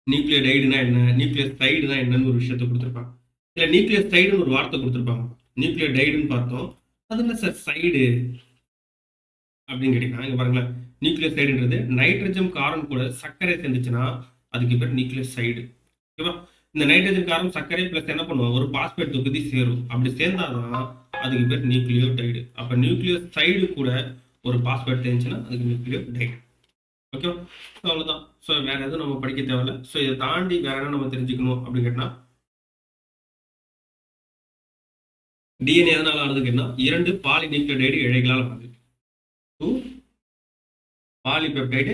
நியூக்ளியோடைடுனா என்ன, நியூக்ளியோசைடுனா என்னன்னு ஒரு விஷயத்தை கொடுத்துருப்பாங்க. இல்லை நியூக்ளியோசைடுன்னு ஒரு வார்த்தை கொடுத்துருப்பாங்க. நியூக்ளியோடைடுன்னு பார்த்தோம், அது என்ன சார் சைடு அப்படின்னு கேட்டீங்கன்னா இங்க பாருங்களேன், நியூக்ளியோசைடுன்றது நைட்ரஜன் காரம் கூட சர்க்கரை சேர்ந்துச்சுன்னா அதுக்கு பேர் நியூக்ளியோசைடு. ஓகேவா, இந்த நைட்ரஜன் காரம் சர்க்கரை பிளஸ் என்ன பண்ணுவோம், ஒரு பாஸ்பேட் தொகுதி சேரும், அப்படி சேர்ந்தாதான் அதுக்கு பேர் நியூக்ளியோடைடு. அப்ப நியூக்ளியோசைடு கூட ஒரு பாஸ்பேட் சேர்ந்துச்சுன்னா அதுக்கு நியூக்ளியோடைடு. ஓகேவா, ஸோ அவ்வளோதான். ஸோ வேற எதுவும் நம்ம படிக்க தேவையில்ல. ஸோ இதை தாண்டி வேற என்ன நம்ம தெரிஞ்சுக்கணும் அப்படின்னு கேட்டா, டிஎன்ஏ எதனால ஆனதுன்னு கேட்டா 2 பாலிநியூக்ளியோடைடு இழைகளால் ஆனது. 2 பாலிபெப்டைடு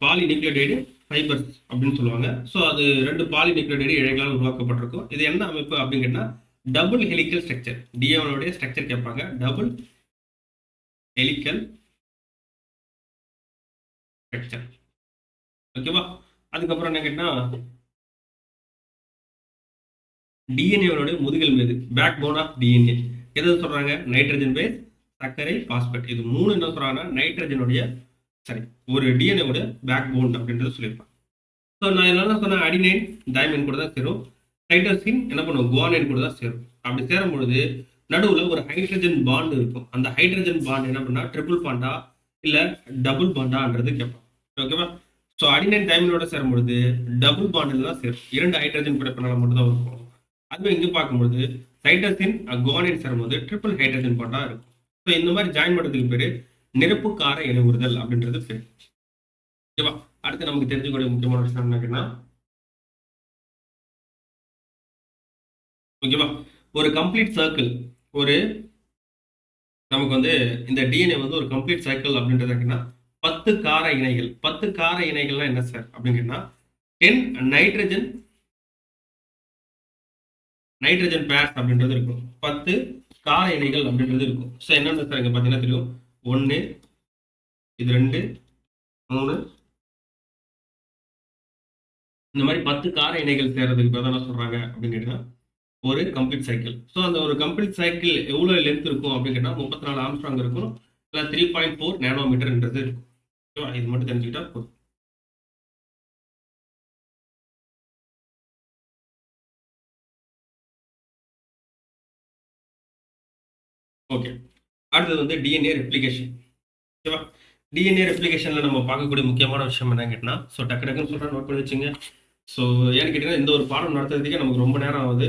பாலிநியூக்ளியோடைடு ஃபைபர்ஸ் அப்படின்னு சொல்லுவாங்க. ஸோ அது 2 பாலிநியூக்ளியோடைடு இழைகளால் உருவாக்கப்பட்டிருக்கும். இது என்ன அமைப்பு அப்படின்னு கேட்டா டபுள் ஹெலிக்கல் ஸ்ட்ரக்சர். டிஎன்ஏவுடைய ஸ்ட்ரக்சர் கேட்பாங்க, டபுள் ஹெலிக்கல் ஸ்ட்ரக்சர். ஓகேவா, அதுக்கப்புறம் என்ன கேட்டா டிஎன்ஏவோட முதுகெலும்பு எது, பேக் போன் ஆஃப் டிஎன்ஏ. எது சொல்றாங்க, நைட்ரஜன் பேஸ், சர்க்கரை, பாஸ்பேட். இது 3 என்ன சொல்றாங்கன்னா நைட்ரஜனுடைய சரி ஒரு டிஎன்ஏவோட பேக் போன் அப்படின்றது சொல்லியிருப்பாங்க. ஸோ நான் என்ன சொன்னேன், அடினைன் தைமின் கூட தான் சேரும், சைட்டோசின் என்ன பண்ணுவோம், குவானைன் கூட தான் சேரும். அப்படி சேரும் பொழுது நடுவில் ஒரு ஹைட்ரஜன் பாண்ட் இருக்கும். அந்த ஹைட்ரஜன் பாண்ட் என்ன பண்ணா ட்ரிபிள் பாண்டா இல்லை டபுள் பாண்டான்றது கேட்பாங்க. ஓகேவா, ஸோ அடினைன் தைமினோட சேரும் பொழுது டபுள் பாண்டில் தான் சேரும், 2 ஹைட்ரஜன் பிறப்பினால மட்டும் தான் இருக்கும். அதுவே இங்கே பார்க்கும்போது சைட்டோசின் குவானைன் சேரும்போது ட்ரிபிள் ஹைட்ரஜன் பாண்டா இருக்கும். ஸோ இந்த மாதிரி ஜாயின் பண்ணுறதுக்கு பேர் நிரப்புக்கார இணைவுறுதல் அப்படின்றது பேர். ஓகேவா, அடுத்து நமக்கு தெரிஞ்சுக்கூடிய முக்கியமான விஷயம் என்னன்னா, ஓகேவா, ஒரு கம்ப்ளீட் சர்க்கிள், ஒரு நமக்கு வந்து இந்த டிஎன்ஏ வந்து ஒரு கம்ப்ளீட் சைக்கிள் அப்படின்றது என்னன்னா 10 கார இணைகள். 10 கார இணைகள்னா என்ன சார் அப்படின்னு கேட்டா 10 நைட்ரஜன் பேர்ஸ் அப்படின்றது இருக்கும். 10 கார இணைகள் அப்படின்றது இருக்கும். ஸோ என்னென்ன சார் இங்க பார்த்தீங்கன்னா தெரியும். 1, இது 2, 3, இந்த மாதிரி 10 கார இணைகள் சேர்றதுக்கு பேர் தான் என்ன சொல்றாங்க அப்படின்னு கேட்டீங்கன்னா ஒரு கம்ப்ளீட் சைக்கிள். ஸோ அந்த ஒரு கம்ப்ளீட் சைக்கிள் எவ்வளோ லென்த் இருக்கும் அப்படின்னு கேட்டால் 34 ஆம்ஸ்ட்ராங் இருக்கும், இல்லை 3.4 நேனோமீட்டர்ன்றது இருக்கும். ஓகேவா, இது மட்டும் தெரிஞ்சுக்கிட்டா போதும். ஓகே, அடுத்தது வந்து டிஎன்ஏ ரெப்ளிகேஷன். ஓகேவா, டிஎன்ஏ ரெப்ளிகேஷனில் நம்ம பார்க்கக்கூடிய முக்கியமான விஷயம் என்னன்னு கேட்டால், ஸோ டக்கு டக்குன்னு சொல்கிறேன், நோட் பண்ணி வச்சுங்க. ஸோ ஏன்னு கேட்டிங்கன்னா இந்த ஒரு பாடம் நடத்துறதுக்கே நமக்கு ரொம்ப நேரம் ஆகுது.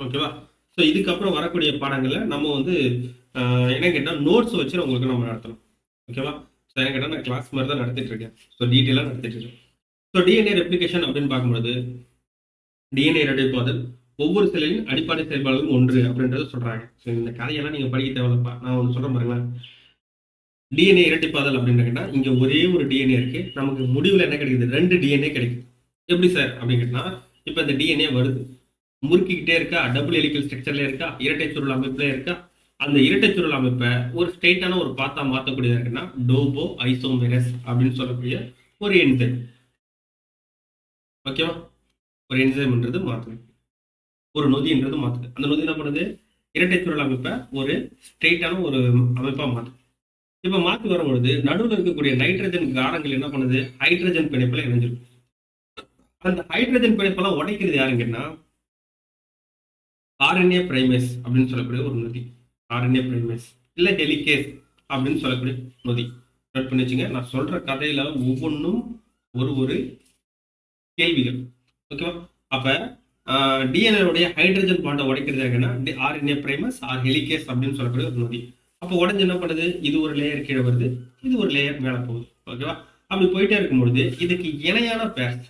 ஓகேவா, ஸோ இதுக்கப்புறம் வரக்கூடிய பாடங்களில் நம்ம வந்து என்ன கேட்டால் நோட்ஸ் வச்சு உங்களுக்கு நம்ம நடத்தணும். ஓகேவா, ஸோ என்ன கேட்டால் நான் கிளாஸ் மாதிரி தான் நடத்திட்டு இருக்கேன். ஸோ டீட்டெயிலாக நடத்திட்டு இருக்கேன். ஸோ டிஎன்ஏ ரெப்ளிகேஷன் அப்படின்னு பார்க்கும்போது டிஎன்ஏ இரட்டைப்பாதல் ஒவ்வொரு செல்லின் அடிப்படை செயல்பாடுகளும் ஒன்று அப்படின்றத சொல்றாங்க. ஸோ இந்த கதையெல்லாம் நீங்க படிக்க தேவையில்லப்பா, நான் ஒன்று சொல்றேன் பாருங்களேன். டிஎன்ஏ இரட்டைப்பாதல் அப்படின்னா இங்க ஒரே ஒரு டிஎன்ஏ இருக்கு, நமக்கு முடிவில் என்ன கிடைக்குது, 2 டிஎன்ஏ கிடைக்குது. எப்படி சார் அப்படின்னு கேட்டா, இப்போ இந்த டிஎன்ஏ வருது, முறுக்கிக்கிட்டே இருக்கா, டபுள் ஹெலிகல் ஸ்ட்ரக்சர்ல இருக்கா, இரட்டை சுருள் அமைப்புல இருக்கா. அந்த இரட்டை சுருள் அமைப்பை ஒரு ஸ்ட்ரெயிட்டான ஒரு பாத்தா மாற்றக்கூடியதா இருக்குன்னா டோபோ ஐசோமெரஸ் அப்படின்னு சொல்லக்கூடிய ஒரு என்சைம். ஓகேவா, ஒரு என்சைம்ன்றது மாற்றுது, ஒரு நொதின்றது மாற்றுது. அந்த நொதி என்ன பண்ணுது, இரட்டை சுருள் அமைப்பை ஒரு ஸ்ட்ரெயிட்டான ஒரு அமைப்பா மாற்றுது. இப்போ மாற்றி வரும்பொழுது நடுவில் இருக்கக்கூடிய நைட்ரஜன் காரங்கள் என்ன பண்ணுது, ஹைட்ரஜன் பிணைப்பில் இணைஞ்சிருக்கும். அந்த ஹைட்ரஜன் பிணைப்பெல்லாம் உடைக்கிறது யாருங்கன்னா ஆர்என்ஏ பிரைமேஸ் அப்படின்னு சொல்லக்கூடிய ஒரு நொதி. ஆர்என்ஏ பிரைமேஸ் இல்ல ஹெலிகேஸ் அப்படின்னு சொல்லக்கூடிய நொதி. நோட் பண்ணி வச்சுங்க, நான் சொல்ற கதையில ஒவ்வொன்றும் ஒரு கேள்விகள். ஓகேவா, அப்ப டிஎன்ஏ ஹைட்ரஜன் பாண்டை உடைக்கிறது எங்கன்னா ஆர்என்ஏ பிரைமஸ் ஆர் ஹெலிகேஸ் அப்படின்னு சொல்லக்கூடிய ஒரு நொதி. அப்போ உடஞ்சு என்ன பண்ணுது, இது ஒரு லேயர் கீழே வருது, இது ஒரு லேயர் மேலே போகுது. ஓகேவா, அப்படி போயிட்டே இருக்கும்பொழுது இதுக்கு இணையான பேர்ஸ்,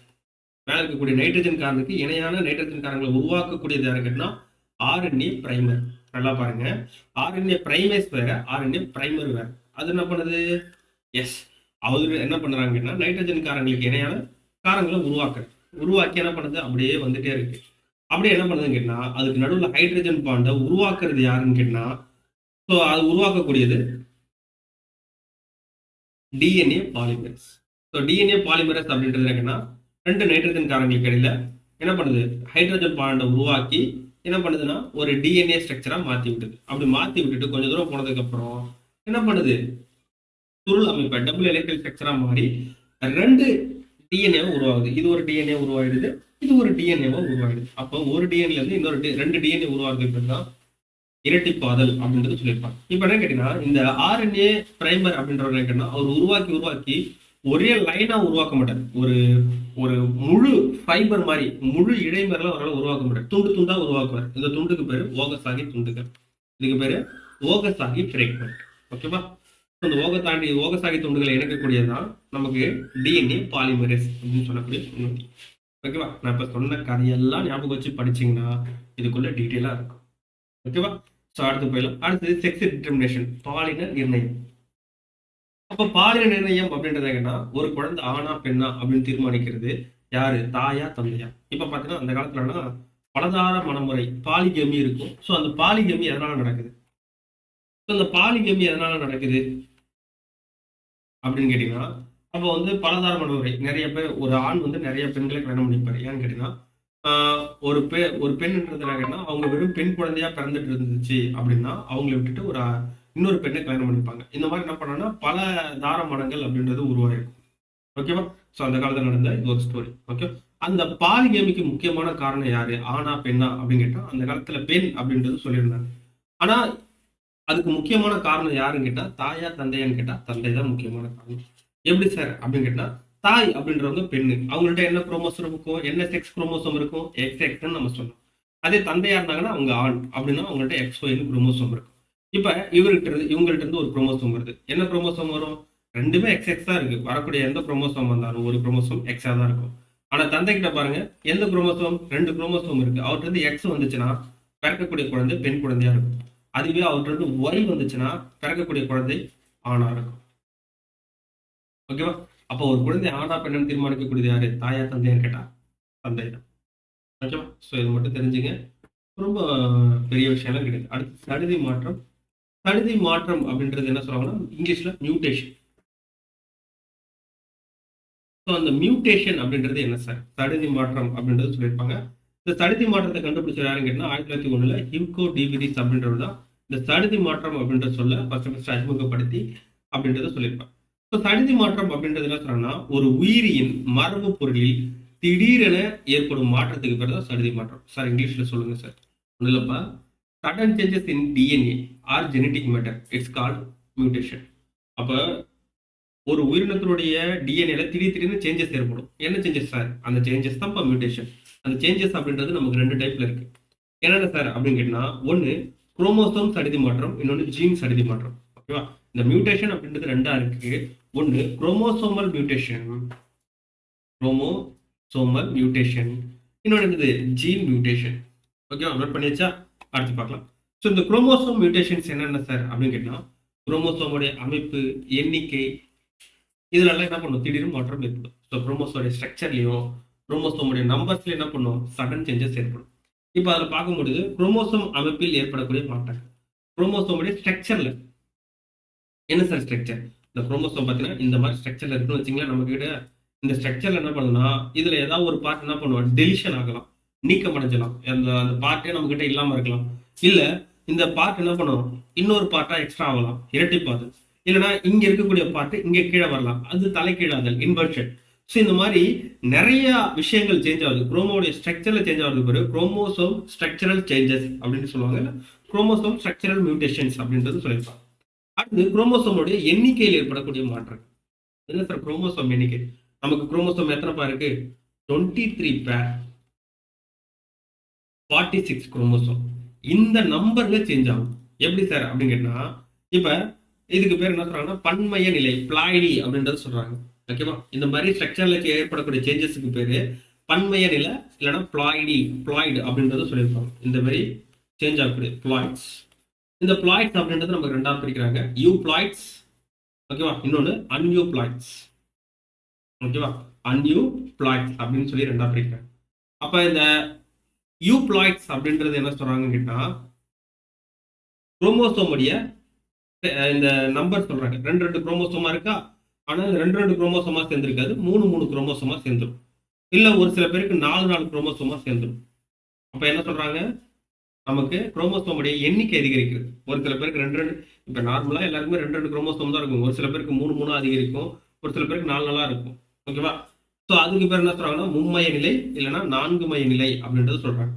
மேலே இருக்கக்கூடிய நைட்ரஜன் காரனுக்கு இணையான நைட்ரஜன் காரங்களை உருவாக்கக்கூடியது யாருன்னா ஆர்என்ஏ பிரைமர். நல்லா பாருங்க, ஆர்என்ஏ பிரைமேஸ் வேற, ஆர்என்ஏ பிரைமர் வேற. அது என்ன பண்ணுது, எஸ், அவரு என்ன பண்றாங்கன்னா நைட்ரஜன் காரங்களுக்கு இணையான காரங்களை உருவாக்கி என்ன பண்ணுது, அப்படியே வந்துட்டே இருக்கு. அப்படியே என்ன பண்ணுதுன்னு கேட்டா, அதுக்கு நடுவில் ஹைட்ரஜன் பாண்டை உருவாக்குறது யாருன்னு கேட்டா, ஸோ அது உருவாக்கக்கூடியது DNA polymerase. So DNA polymerase அப்படின்றது என்னன்னா 2 நைட்ரஜன் காரங்களுக்கு இடையில என்ன பண்ணுது, ஹைட்ரஜன் பாண்டை உருவாக்கி என்ன பண்ணுதுன்னா ஒரு டிஎன்ஏ ஸ்ட்ரக்சரா மாத்தி விட்டுது. அப்படி மாத்தி விட்டுட்டு கொஞ்சம் தூரம் போனதுக்கு அப்புறம் என்ன பண்ணுது, சுருள் அமைப்பை டபுள் ஹெலிகல் ஸ்ட்ரக்சரா மாறி 2 டிஎன்ஏ உருவாகுது. இது ஒரு டிஎன்ஏ உருவாயிடுது, இது ஒரு டிஎன்ஏவா உருவாயிடுது. அப்போ ஒரு டிஎன்ஏ இருந்து இன்னொரு 2 டிஎன்ஏ உருவாகிறதுக்கு தான் இரட்டிப்பாதல் அப்படின்றது சொல்லியிருப்பாங்க. இப்போ என்ன கேட்டீங்கன்னா இந்த ஆர்என்ஏ பிரைமர் அப்படின்றவர் என்ன கேட்டீங்கன்னா அவர் உருவாக்கி ஒரே லைனா உருவாக்க மாட்டார், ஒரு ஒரு முழு ஃபைபர் மாதிரி முழு இழை மாதிரிலாம் அவரால் உருவாக்க மாட்டார், துண்டு துண்டா உருவாக்குவார். இந்த துண்டுக்கு பேரு ஓகசாகி துண்டுகள், இதுக்கு பேரு ஓகசாகி ஃப்ரேக்மெண்ட். ஓகேவா, இந்த ஓகசாகி துண்டுகளை இணைக்கக்கூடியதான் நமக்கு டிஎன்ஏ பாலிமரேஸ் அப்படின்னு சொல்லக்கூடிய நொதி. ஓகேவா, நான் இப்ப சொன்ன கதையெல்லாம் ஞாபகம் வச்சு படிச்சீங்கன்னா இதுக்குள்ள டீட்டெயிலா இருக்கும். ஓகேவா, ஸோ அடுத்து போயிடலாம். அடுத்தது செக்ஸ் டிட்டர்மினேஷன், பாலின நிர்ணயம். அப்ப பாலின நிர்ணயம் அப்படின்றது என்னன்னா ஒரு குழந்தை ஆணா பெண்ணா அப்படின்னு தீர்மானிக்கிறது யாரு, தாயா தந்தையா. இப்ப பாத்தீங்கன்னா அந்த காலத்துலனா பலதார மனமுறை பாலிகமி இருக்கும். ஸோ அந்த பாலிகமி எதனால நடக்குது, அந்த பாலிகமி எதனால நடக்குது அப்படின்னு கேட்டீங்கன்னா, அப்போ வந்து பலதார மனமுறை நிறைய பேர், ஒரு ஆண் வந்து நிறைய பெண்களை கல்யாணம் பண்ணிப்பாரு. ஏன்னு கேட்டீங்கன்னா ஒரு பெண்ன்றது என்ன, அவங்க வெறும் பெண் குழந்தையா பிறந்துட்டு இருந்துச்சு அப்படின்னா அவங்களை விட்டுட்டு ஒரு இன்னொரு பெண்ணை கல்யாணம் பண்ணிப்பாங்க. இந்த மாதிரி என்ன பண்ணோம்னா பல தார மடங்கள் அப்படின்றது உருவாயிருக்கும். ஓகேவா, ஸோ அந்த காலத்தில் நடந்த இது ஒரு ஸ்டோரி. ஓகே, அந்த பாலிகேமிக்கு முக்கியமான காரணம் யாரு, ஆணா பெண்ணா அப்படின்னு கேட்டா அந்த காலத்துல பெண் அப்படின்றது சொல்லியிருந்தாங்க. ஆனா அதுக்கு முக்கியமான காரணம் யாருன்னு கேட்டா தாயா தந்தையான்னு கேட்டா தந்தை தான் முக்கியமான காரணம். எப்படி சார் அப்படின்னு கேட்டா, தாய் அப்படின்றவங்க பெண்ணு, அவங்கள்ட்ட என்ன குரோமோசோம் இருக்கும், என்ன செக்ஸ் குரோமோசோம் இருக்கும், XX நம்ம சொன்னோம். அதே தந்தையா இருந்தாங்கன்னா அவங்க ஆண் அப்படின்னா அவங்கள்ட்ட XY குரோமோசோம் இருக்கும். இப்ப இவங்கள்ட்ட இருந்து ஒரு குரோமோசோம் வருது, என்ன குரோமோசோம் வரும், ரெண்டுமே XX தான் இருக்கு. வரக்கூடிய எந்த குரோமோசோம் வந்தாலும் ஒரு குரோமோசோம் எக்ஸா தான் இருக்கும். ஆனா தந்தை கிட்ட பாருங்க, எந்த குரோமோசோம், 2 குரோமோசோம் இருக்கு. அவர்கிட்ட இருந்து X வந்துச்சுன்னா பிறக்கக்கூடிய குழந்தை பெண் குழந்தையா இருக்கும். அதுவே அவர்கிட்ட இருந்து ஒய் வந்துச்சுன்னா பிறக்கக்கூடிய குழந்தை ஆணா இருக்கும். ஓகேவா? அப்போ ஒரு குழந்தை ஆணா பெண்ணு தீர்மானிக்கக்கூடியது யாரு? தாயா தந்தையான்னு கேட்டா தந்தை தான். ஓகேவா? ஸோ இது மட்டும் தெரிஞ்சுங்க. ரொம்ப பெரிய விஷயம்லாம் கிடையாது. அடுத்து சடுதி மாற்றம். சடுதி மாற்றம் அப்படின்றது என்ன சொல்லுவாங்கன்னா இங்கிலீஷ்ல மியூட்டேஷன். ஸோ அந்த மியூட்டேஷன் அப்படின்றது என்ன சார்? சடுதி மாற்றம் அப்படின்றது சொல்லியிருப்பாங்க. இந்த சடுதி மாற்றத்தை கண்டுபிடிச்ச யாருன்னு கேட்டா 1901 ஹியூகோ டிவிரிஸ் அப்படின்றது தான் இந்த சடுதி மாற்றம் அப்படின்ற சொல்ல ஃபர்ஸ்ட் அறிமுகப்படுத்தி அப்படின்றத சொல்லியிருப்பாங்க. ஸோ சடுதி மாற்றம் அப்படின்றது என்ன சொல்றாங்கன்னா ஒரு உயிரியின் மரபு பொருளில் திடீரென ஏற்படும் மாற்றத்துக்கு பேர் தான் சடுதி மாற்றம். சார் இங்கிலீஷ்ல சொல்லுங்க சார். ஒன்றும் இல்லப்பா, sudden changes in DNA R genetic matter it's called mutation. அப்போ ஒரு உயிரினத்தினுடைய டிஎன்ஏல திடீர்னு சேஞ்சஸ் ஏற்படும். என்ன சேஞ்சஸ் சார்? அந்த சேஞ்சஸ் தான் இப்போ மியூட்டேஷன். அந்த சேஞ்சஸ் அப்படின்றது நமக்கு 2 டைப்ல இருக்கு. என்னென்ன சார் அப்படின்னு கேட்டா, ஒன்று குரோமோசோம் சடுதி மாற்றம், இன்னொன்று ஜீன் சடுதி மாற்றம். ஓகேவா? இந்த மியூட்டேஷன் அப்படின்றது 2ஆ இருக்கு. ஒன்று குரோமோசோமல் மியூட்டேஷன், குரோமோசோமல் மியூட்டேஷன், இன்னொன்று என்னது ஜீன் மியூட்டேஷன். ஓகேவா? நோட் பண்ணியாச்சா? அடுத்து பார்க்கலாம். ஸோ இந்த குரோமோசோம் மியூட்டேஷன்ஸ் என்னென்ன சார் அப்படின்னு கேட்டா, குரோமோசோமுடைய அமைப்பு, எண்ணிக்கை, இதுலலாம் என்ன பண்ணும்? திடீர்னு மாற்றம் ஏற்படும். ஸோ குரோமோசோடைய ஸ்ட்ரக்சர்லையும் குரோமோசோமுடைய நம்பர்ஸ்ல என்ன பண்ணும்? சடன் சேஞ்சஸ் ஏற்படும். இப்போ அதில் பார்க்கும்பொழுது குரோமோசோம் அமைப்பில் ஏற்படக்கூடிய மாற்றங்கள், குரோமோசோமுடைய ஸ்ட்ரக்சர்ல என்ன சார் ஸ்ட்ரக்சர்? இந்த குரோமோசோம் பார்த்தீங்கன்னா இந்த மாதிரி ஸ்ட்ரக்சர்ல இருக்குன்னு வச்சுங்களேன். நம்ம கிட்ட இந்த ஸ்ட்ரக்சர்ல என்ன பண்ணுன்னா, இதுல ஏதாவது ஒரு பார்ட் என்ன பண்ணுவோம்? டெலிஷன் ஆகலாம், நீக்கம் அடைஞ்சலாம். அந்த அந்த பார்ட்டே நம்ம கிட்ட இல்லாம இருக்கலாம். இல்ல இந்த பார்ட் என்ன பண்ணும்? இன்னொரு பார்ட்டா எக்ஸ்ட்ரா ஆகலாம், இரட்டிப்பாது. இல்லைன்னா இங்க இருக்கக்கூடிய பார்ட் இங்க கீழே வரலாம், அது தலைகீழாதல், இன்வர்ஷன். ஸோ இந்த மாதிரி நிறைய விஷயங்கள் சேஞ்ச் ஆகுது. குரோமோடைய ஸ்ட்ரக்சர்ல சேஞ்ச் ஆகுது பிறகு குரோமோசோம் ஸ்ட்ரக்சரல் சேஞ்சஸ் அப்படின்னு சொல்லுவாங்க. இல்லை குரோமோசோம் ஸ்ட்ரக்சரல் மியூட்டேஷன்ஸ் அப்படின்றது சொல்லியிருப்பாங்க. அடுத்து குரோமோசோமுடைய எண்ணிக்கையில் ஏற்படக்கூடிய மாற்றம். என்ன சார் குரோமோசோம் எண்ணிக்கை? நமக்கு குரோமோசோம் எத்தனை பேர் இருக்கு? 23 பேர், 46 குரோமோசோம். இந்த நம்பர்ல சேஞ்ச் ஆகும். எப்படி சார் அப்படின்னு கேட்டா, இப்ப இதுக்கு பேர் என்ன சொல்றாங்கன்னா பன்மைய நிலை, பிளாய்டி அப்படின்றது சொல்றாங்க. ஓகேவா? இந்த மாதிரி ஸ்ட்ரக்சர்ல ஏற்படக்கூடிய சேஞ்சஸுக்கு பேரு பன்மைய நிலை, இல்லைன்னா பிளாய்டு அப்படின்றது சொல்லியிருப்பாங்க. இந்த மாதிரி சேஞ்ச் ஆகக்கூடிய பிளாய்ட்ஸ். இந்த பிளாய்ட்ஸ் அப்படின்றது நமக்கு 2ஆ பிரிக்கிறாங்க. யூ பிளாய்ட்ஸ், ஓகேவா? இன்னொன்று அன்யூ பிளாய்ட்ஸ். ஓகேவா? அன்யூ பிளாய்ட்ஸ் அப்படின்னு சொல்லி 2ஆ பிரிக்கிறாங்க. அப்ப இந்த யூ பிளாய்ட்ஸ் அப்படின்றது என்ன சொல்றாங்கன்னு கேட்டா, குரோமோசோமுடைய இந்த நம்பர் சொல்றாங்க. 2 குரோமோசோமா இருக்கா? ஆனா 2 குரோமோசோமா சேர்ந்திருக்காது, 3 குரோமோசோமா சேர்ந்துடும். இல்ல ஒரு சில பேருக்கு 4 குரோமோசோமா சேர்ந்துடும். அப்ப என்ன சொல்றாங்க? நமக்கு குரோமோசோமுடைய எண்ணிக்கை அதிகரிக்குது. ஒரு சில பேருக்கு 2 இப்ப நார்மலா எல்லாருக்குமே 2 குரோமோசோம் தான் இருக்கும். ஒரு சில பேருக்கு 3 அதிகரிக்கும், ஒரு சில பேருக்கு 4 இருக்கும். ஓகேவா? ஸோ அதுக்கு பேர் என்ன சொல்றாங்கன்னா மும்மைய நிலை, இல்லைன்னா 4 மைய நிலை அப்படின்றது சொல்றாங்க.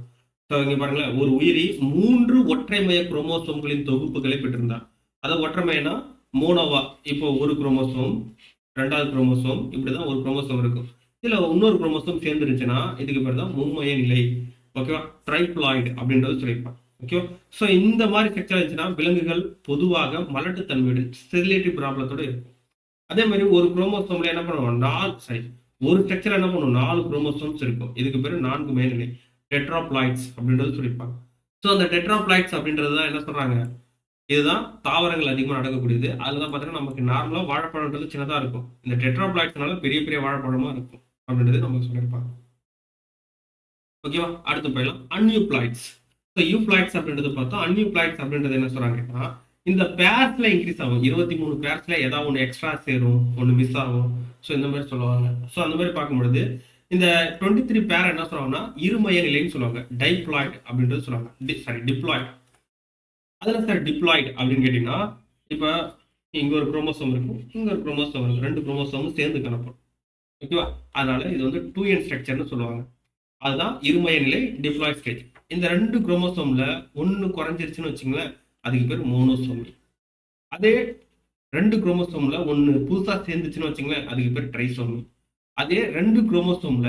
ஸோ இங்க பாருங்களேன், ஒரு உயிரி 3 ஒற்றை மைய குரோமோசோம்களின் தொகுப்புகளை பெற்றிருந்தா, அதாவது ஒற்றை மையனா மோனோவா, இப்போ ஒரு குரோமோசோம், 2வது குரோமோசோம், இப்படிதான் ஒரு குரோமோசோம் இருக்கும். இதுல இன்னொரு குரோமோசோம் சேர்ந்துருச்சுன்னா இதுக்கு பேர் தான் மும்மைய நிலை. ஓகேவா? ட்ரைப்ளாய்டு அப்படின்றது சொல்லியிருப்பாங்க. ஓகேவா? ஸோ இந்த மாதிரி ஸ்ட்ரக்சர் இருந்துச்சுன்னா விலங்குகள் பொதுவாக மலட்டுத்தன்மையோடு ஸ்டெரிலிட்டி ப்ராப்ளத்தோட இருக்கும். அதே மாதிரி ஒரு குரோமோசோம்ல என்ன பண்ணுவோம்? ஒரு ஸ்ட்ரக்சர் என்ன பண்ணும்? 4 குரோமோசோம்ஸ் இருக்கும். இதுக்கு பேரு 4 மேல்நிலை, டெட்ராப்ளாய்ட்ஸ் அப்படின்றது சொல்லியிருப்பாங்க. ஸோ அந்த டெட்ராப்ளாய்ட்ஸ் அப்படின்றது தான் என்ன சொல்றாங்க? இதுதான் தாவரங்கள் அதிகமாக நடக்கக்கூடியது. அதுதான் பார்த்தீங்கன்னா நமக்கு நார்மலா வாழைப்பழம்ன்றது சின்னதா இருக்கும். இந்த டெட்ராப்ளாய்ட்ஸ்னால பெரிய பெரிய வாழைப்பழமா இருக்கும் அப்படின்றது நமக்கு சொல்லியிருப்பாங்க. ஓகேவா? அடுத்து போயிடலாம். அன்யூப்ளாய்ட்ஸ். ஸோ யூப்ளாய்ட்ஸ் அப்படின்றது பார்த்தோம். அன்யூப்ளாய்ட்ஸ் அப்படின்றது என்ன சொல்றாங்கன்னா, இந்த பேர்ஸ்ல இன்க்ரீஸ் ஆகும். 23 பேர்ஸ்ல ஏதாவது ஒன்று எக்ஸ்ட்ரா சேரும், ஒன்று மிஸ் ஆகும். ஸோ இந்த மாதிரி சொல்லுவாங்க. ஸோ அந்த மாதிரி பார்க்கும்பொழுது இந்த 23 பேர் என்ன சொல்லுவாங்கன்னா இருமைய நிலைன்னு சொல்லுவாங்க. டைப்ளாய்டு அப்படின்றது சொல்லுவாங்க. டிப்ளாய்டு. அதில் சார் டிப்ளாய்டு அப்படின்னு கேட்டீங்கன்னா, இப்போ இங்க ஒரு குரோமோசோம் இருக்கும், இங்க ஒரு குரோமோசோம் இருக்கும். 2 குரோமோசோமும் சேர்ந்து காணப்படும். ஓகேவா? அதனால இது வந்து 2n ஸ்ட்ரக்சர்னு சொல்லுவாங்க. அதுதான் இருமைய நிலை, டிப்ளாய்ட் ஸ்டேஜ். இந்த 2 குரோமோசோம்ல ஒன்று குறைஞ்சிருச்சுன்னு வச்சுங்களேன், அதுக்கு பேர் மோனோசோமி. அதே 2 குரோமோசோம்ல ஒன்று புதுசா சேர்ந்துச்சுன்னு வச்சுங்களேன், அதுக்கு பேர் ட்ரைசோமி. அதே 2 குரோமோசோம்ல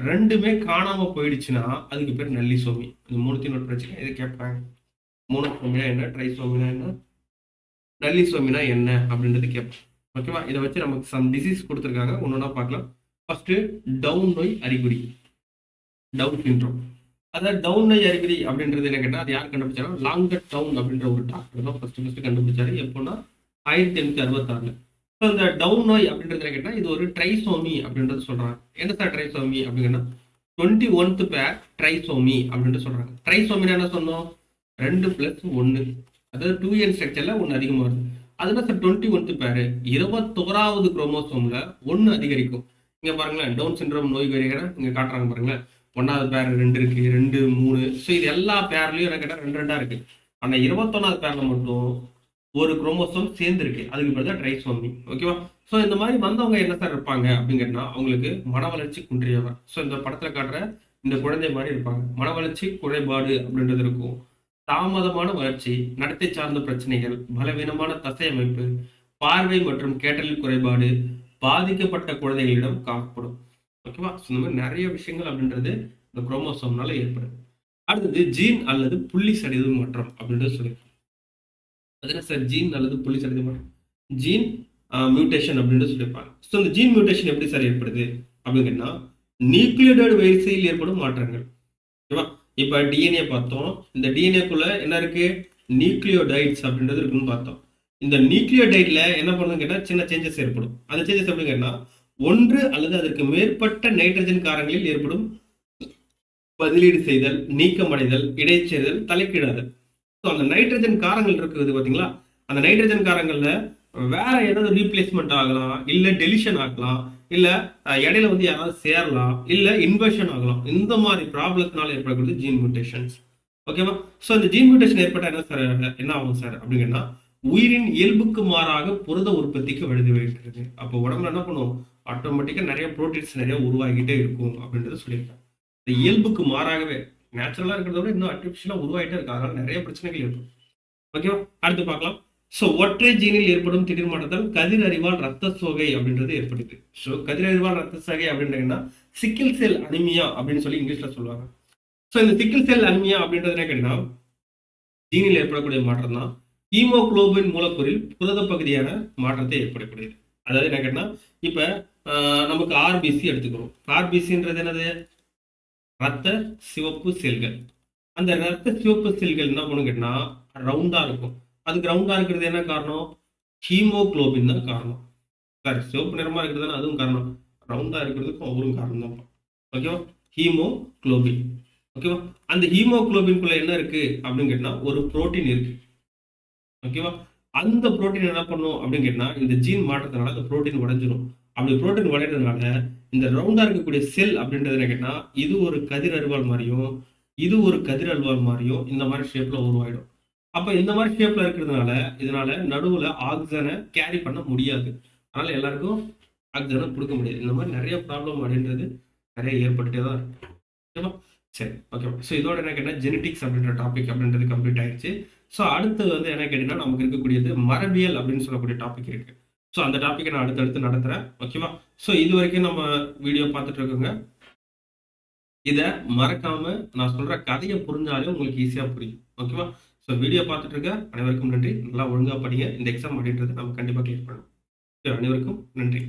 2மே காணாம போயிடுச்சுன்னா அதுக்கு பேர் நல்லிசோமி. இந்த மூணுத்தையும் நோட் வச்சுக்க, இதை கேட்பாங்க. மோனோசோமினா என்ன, ட்ரைசோமினா என்ன, நல்லிசோமினா என்ன அப்படின்றது கேட்போம். ஓகேவா? இதை வச்சு நமக்கு சம் டிசீஸ் கொடுத்துருக்காங்க, ஒன்னொன்னா பார்க்கலாம். ஃபர்ஸ்ட் டவுன் நோய் அறிகுறி, டவுன் சிண்ட்ரோம். அதாவது டவுன் நோய் அறிகுறி அப்படின்றது என்ன கேட்டால் அது யார் கண்டுபிடிச்சாலும் லாங்கர் டவுன் அப்படின்ற ஒரு டாக்டர் தான் ஃபர்ஸ்ட் கண்டுபிடிச்சாரு. எப்போன்னா 1866. ஸோ இந்த டவுன் நோய் அப்படின்றது என்ன கேட்டால் இது ஒரு ட்ரைசோமி அப்படின்றது சொல்றாங்க. என்ன சார் ட்ரைசோமி அப்படின்னா 21th பேர் ட்ரைசோமி அப்படின்ட்டு சொல்றாங்க. ட்ரைசோமினா என்ன சொன்னோம்? 2+1, அதாவது 2n ஸ்ட்ரக்சர்ல ஒன்று அதிகமாக வருது. அதுனா சார் 21th பேரு 21வது குரோமோசோம்ல ஒன்று அதிகரிக்கும். இங்க பாருங்களேன், டவுன் சிண்ட்ரோம் நோய் வரைகிற இங்க காட்டுறாங்க பாருங்களேன். 1வது பேர் 2 இருக்கு, 2, 3. ஸோ இது எல்லா பேர்லயும் என்ன கேட்டால் 2 இருக்கு. ஆனா 21வது பேர்ல மட்டும் ஒரு குரோமோசோம் சேர்ந்து இருக்கு. அதுக்கு பேர் தான் ட்ரைசோமி. ஓகேவா? ஸோ இந்த மாதிரி வந்தவங்க என்ன சார் இருப்பாங்க அப்படிங்கன்னா அவங்களுக்கு மன வளர்ச்சி குன்றியவர். ஸோ இந்த படத்துல காட்டுற இந்த குழந்தை மாதிரி இருப்பாங்க. மன வளர்ச்சி குறைபாடு அப்படின்றது இருக்கும். தாமதமான வளர்ச்சி, நடத்தை சார்ந்த பிரச்சனைகள், பலவீனமான தசை அமைப்பு, பார்வை மற்றும் கேட்டலில் குறைபாடு பாதிக்கப்பட்ட குழந்தைகளிடம் காணப்படும். ஓகேவா? இந்த மாதிரி நிறைய விஷயங்கள் அப்படின்றது இந்த குரோமோசோம்னால ஏற்படுது. அடுத்தது ஜீன் அல்லது புள்ளி சடிவு மாற்றம் அப்படின்றது சொல்லியிருக்கோம். அது என்ன சார் ஜீன் அல்லது புள்ளி சடிவு மாற்றம்? ஜீன் மியூட்டேஷன் அப்படின்னு சொல்லியிருப்பாங்க. ஸோ இந்த ஜீன் மியூட்டேஷன் எப்படி சார் ஏற்படுது அப்படின்னா நியூக்ளியோடைடு வரிசையில் ஏற்படும் மாற்றங்கள். ஓகேவா? இப்போ டிஎன்ஏ பார்த்தோம். இந்த டிஎன்ஏக்குள்ள என்ன இருக்கு? நியூக்ளியோடைட்ஸ் அப்படின்றது இருக்குன்னு பார்த்தோம். இந்த நியூக்ளியோடைட்ல என்ன பண்ணுதுன்னு கேட்டால் சின்ன சேஞ்சஸ் ஏற்படும். அந்த சேஞ்சஸ் எப்படி கேட்டால் ஒன்று அல்லது அதற்கு மேற்பட்ட நைட்ரஜன் காரங்களில் ஏற்படும் பதிலீடு செய்தல், நீக்கமடைதல், இடைச்சேர்தல், தலைக்கீழாதல். ஸோ அந்த நைட்ரஜன் காரங்கள் இருக்குது பார்த்தீங்களா? அந்த நைட்ரஜன் காரங்கள்ல வேற ஏதாவது ரீப்ளேஸ்மெண்ட் ஆகலாம், இல்ல டெலிஷன் ஆகலாம், இல்ல இடையில வந்து யாராவது சேரலாம், இல்ல இன்வர்ஷன் ஆகலாம். இந்த மாதிரி ப்ராப்ளத்தினால ஏற்படக்கூடிய ஜீன் மியூட்டேஷன்ஸ். ஓகேவா? ஸோ இந்த ஜீன் மியூட்டேஷன் ஏற்பட்டா என்ன சார் என்ன ஆகும் சார் அப்படின்னா உயிரின் இயல்புக்கு மாறாக புரத உற்பத்திக்கு வழிவகுக்கிறது. அப்போ உடம்புல என்ன பண்ணும்? ஆட்டோமேட்டிக்கா நிறைய ப்ரோட்டீன்ஸ் நிறைய உருவாகிட்டே இருக்கும் அப்படின்றத சொல்லியிருக்காங்க. இந்த இயல்புக்கு மாறாகவே நேச்சுரலா இருக்கிறத விட இன்னும் ஆர்டிஃபிஷியலா உருவாகிட்டே இருக்கு. அதனால நிறைய பிரச்சனைகள் இருக்கும். ஓகேவா? அடுத்து பார்க்கலாம். ஸோ ஒற்றை ஜீனில் ஏற்படும் திடீர் மாற்றத்தால் கதிர் அறிவால் ரத்த சோகை அப்படின்றது ஏற்படுது. ஸோ கதிர் அறிவால் ரத்த சோகை அப்படின்றீங்கன்னா சிக்கிள் செல் அனிமியா அப்படின்னு சொல்லி இங்கிலீஷ்ல சொல்லுவாங்க. ஸோ இந்த சிக்கிள் செல் அனிமியா அப்படின்றது என்ன கேட்டீங்கன்னா ஜீனில் ஏற்படக்கூடிய மாற்றம் தான் ஹீமோகுளோபின் மூலக்கூறில் புரத பகுதியான மாற்றத்தை ஏற்படக்கூடியது. அதாவது என்ன கேட்டா இப்ப நமக்கு ஆர்பிசி எடுத்துக்கிறோம். ஆர்பிசின்றது என்னது? ரத்த சிவப்பு செல்கள். அந்த ரத்த சிவப்பு செல்கள் என்ன பண்ணும் கேட்டா ரவுண்டா இருக்கும். அதுக்கு ரவுண்டா இருக்கிறது என்ன காரணம்? ஹீமோகுளோபின் தான் காரணம். சார் சிவப்பு நிறமா இருக்கிறது அதுவும் காரணம். ரவுண்டா இருக்கிறதுக்கும் அவரும் காரணம் தான். ஓகேவா? ஹீமோகுளோபின். ஓகேவா? அந்த ஹீமோகுளோபின்குள்ள என்ன இருக்கு அப்படின்னு கேட்டா ஒரு புரோட்டீன் இருக்கு. ஓகேவா? அந்த புரோட்டீன் என்ன பண்ணும் அப்படின்னு கேட்டா இந்த ஜீன் மாற்றத்தினால அந்த புரோட்டீன் உடைஞ்சிரும். அப்படி புரோட்டீன் உடையறதுனால இந்த ரவுண்டா இருக்கக்கூடிய செல் அப்படின்றது என்ன கேட்டா இது ஒரு கதிர் அருவாள் மாதிரியும், இது ஒரு கதிர் அருவாள் மாதிரியும் இந்த மாதிரி ஷேப்ல உருவாயிடும். அப்ப இந்த மாதிரி ஷேப்ல இருக்கிறதுனால இதனால நடுவுல ஆக்சிஜனை கேரி பண்ண முடியாது. அதனால எல்லாருக்கும் ஆக்சிஜனை கொடுக்க முடியாது. இந்த மாதிரி நிறைய ப்ராப்ளம் அப்படின்றது நிறைய ஏற்பட்டுட்டே தான் இருக்கு. ஓகேவா? சரி, ஓகே. ஸோ இதோட என்ன கேட்டால் ஜெனட்டிக்ஸ் அப்படின்ற டாபிக் அப்படின்றது கம்ப்ளீட் ஆயிடுச்சு. ஸோ அடுத்து வந்து என்ன கேட்டீங்கன்னா நமக்கு இருக்கக்கூடியது மரபியல் அப்படின்னு சொல்லக்கூடிய டாபிக் இருக்கு. ஸோ அந்த டாப்பிக்கை நான் அடுத்தடுத்து நடத்துறேன். ஓகேவா? ஸோ இது வரைக்கும் நம்ம வீடியோ பார்த்துட்டு இருக்கோங்க. இதை மறக்காம நான் சொல்ற கதையை புரிஞ்சாலே உங்களுக்கு ஈஸியா புரியும். ஓகேவா? ஸோ வீடியோ பார்த்துட்டு இருக்க அனைவருக்கும் நன்றி. நல்லா ஒழுங்கா படிங்க. இந்த எக்ஸாம் அப்படின்றது நம்ம கண்டிப்பாக கிளியர் பண்ணணும். அனைவருக்கும் நன்றி.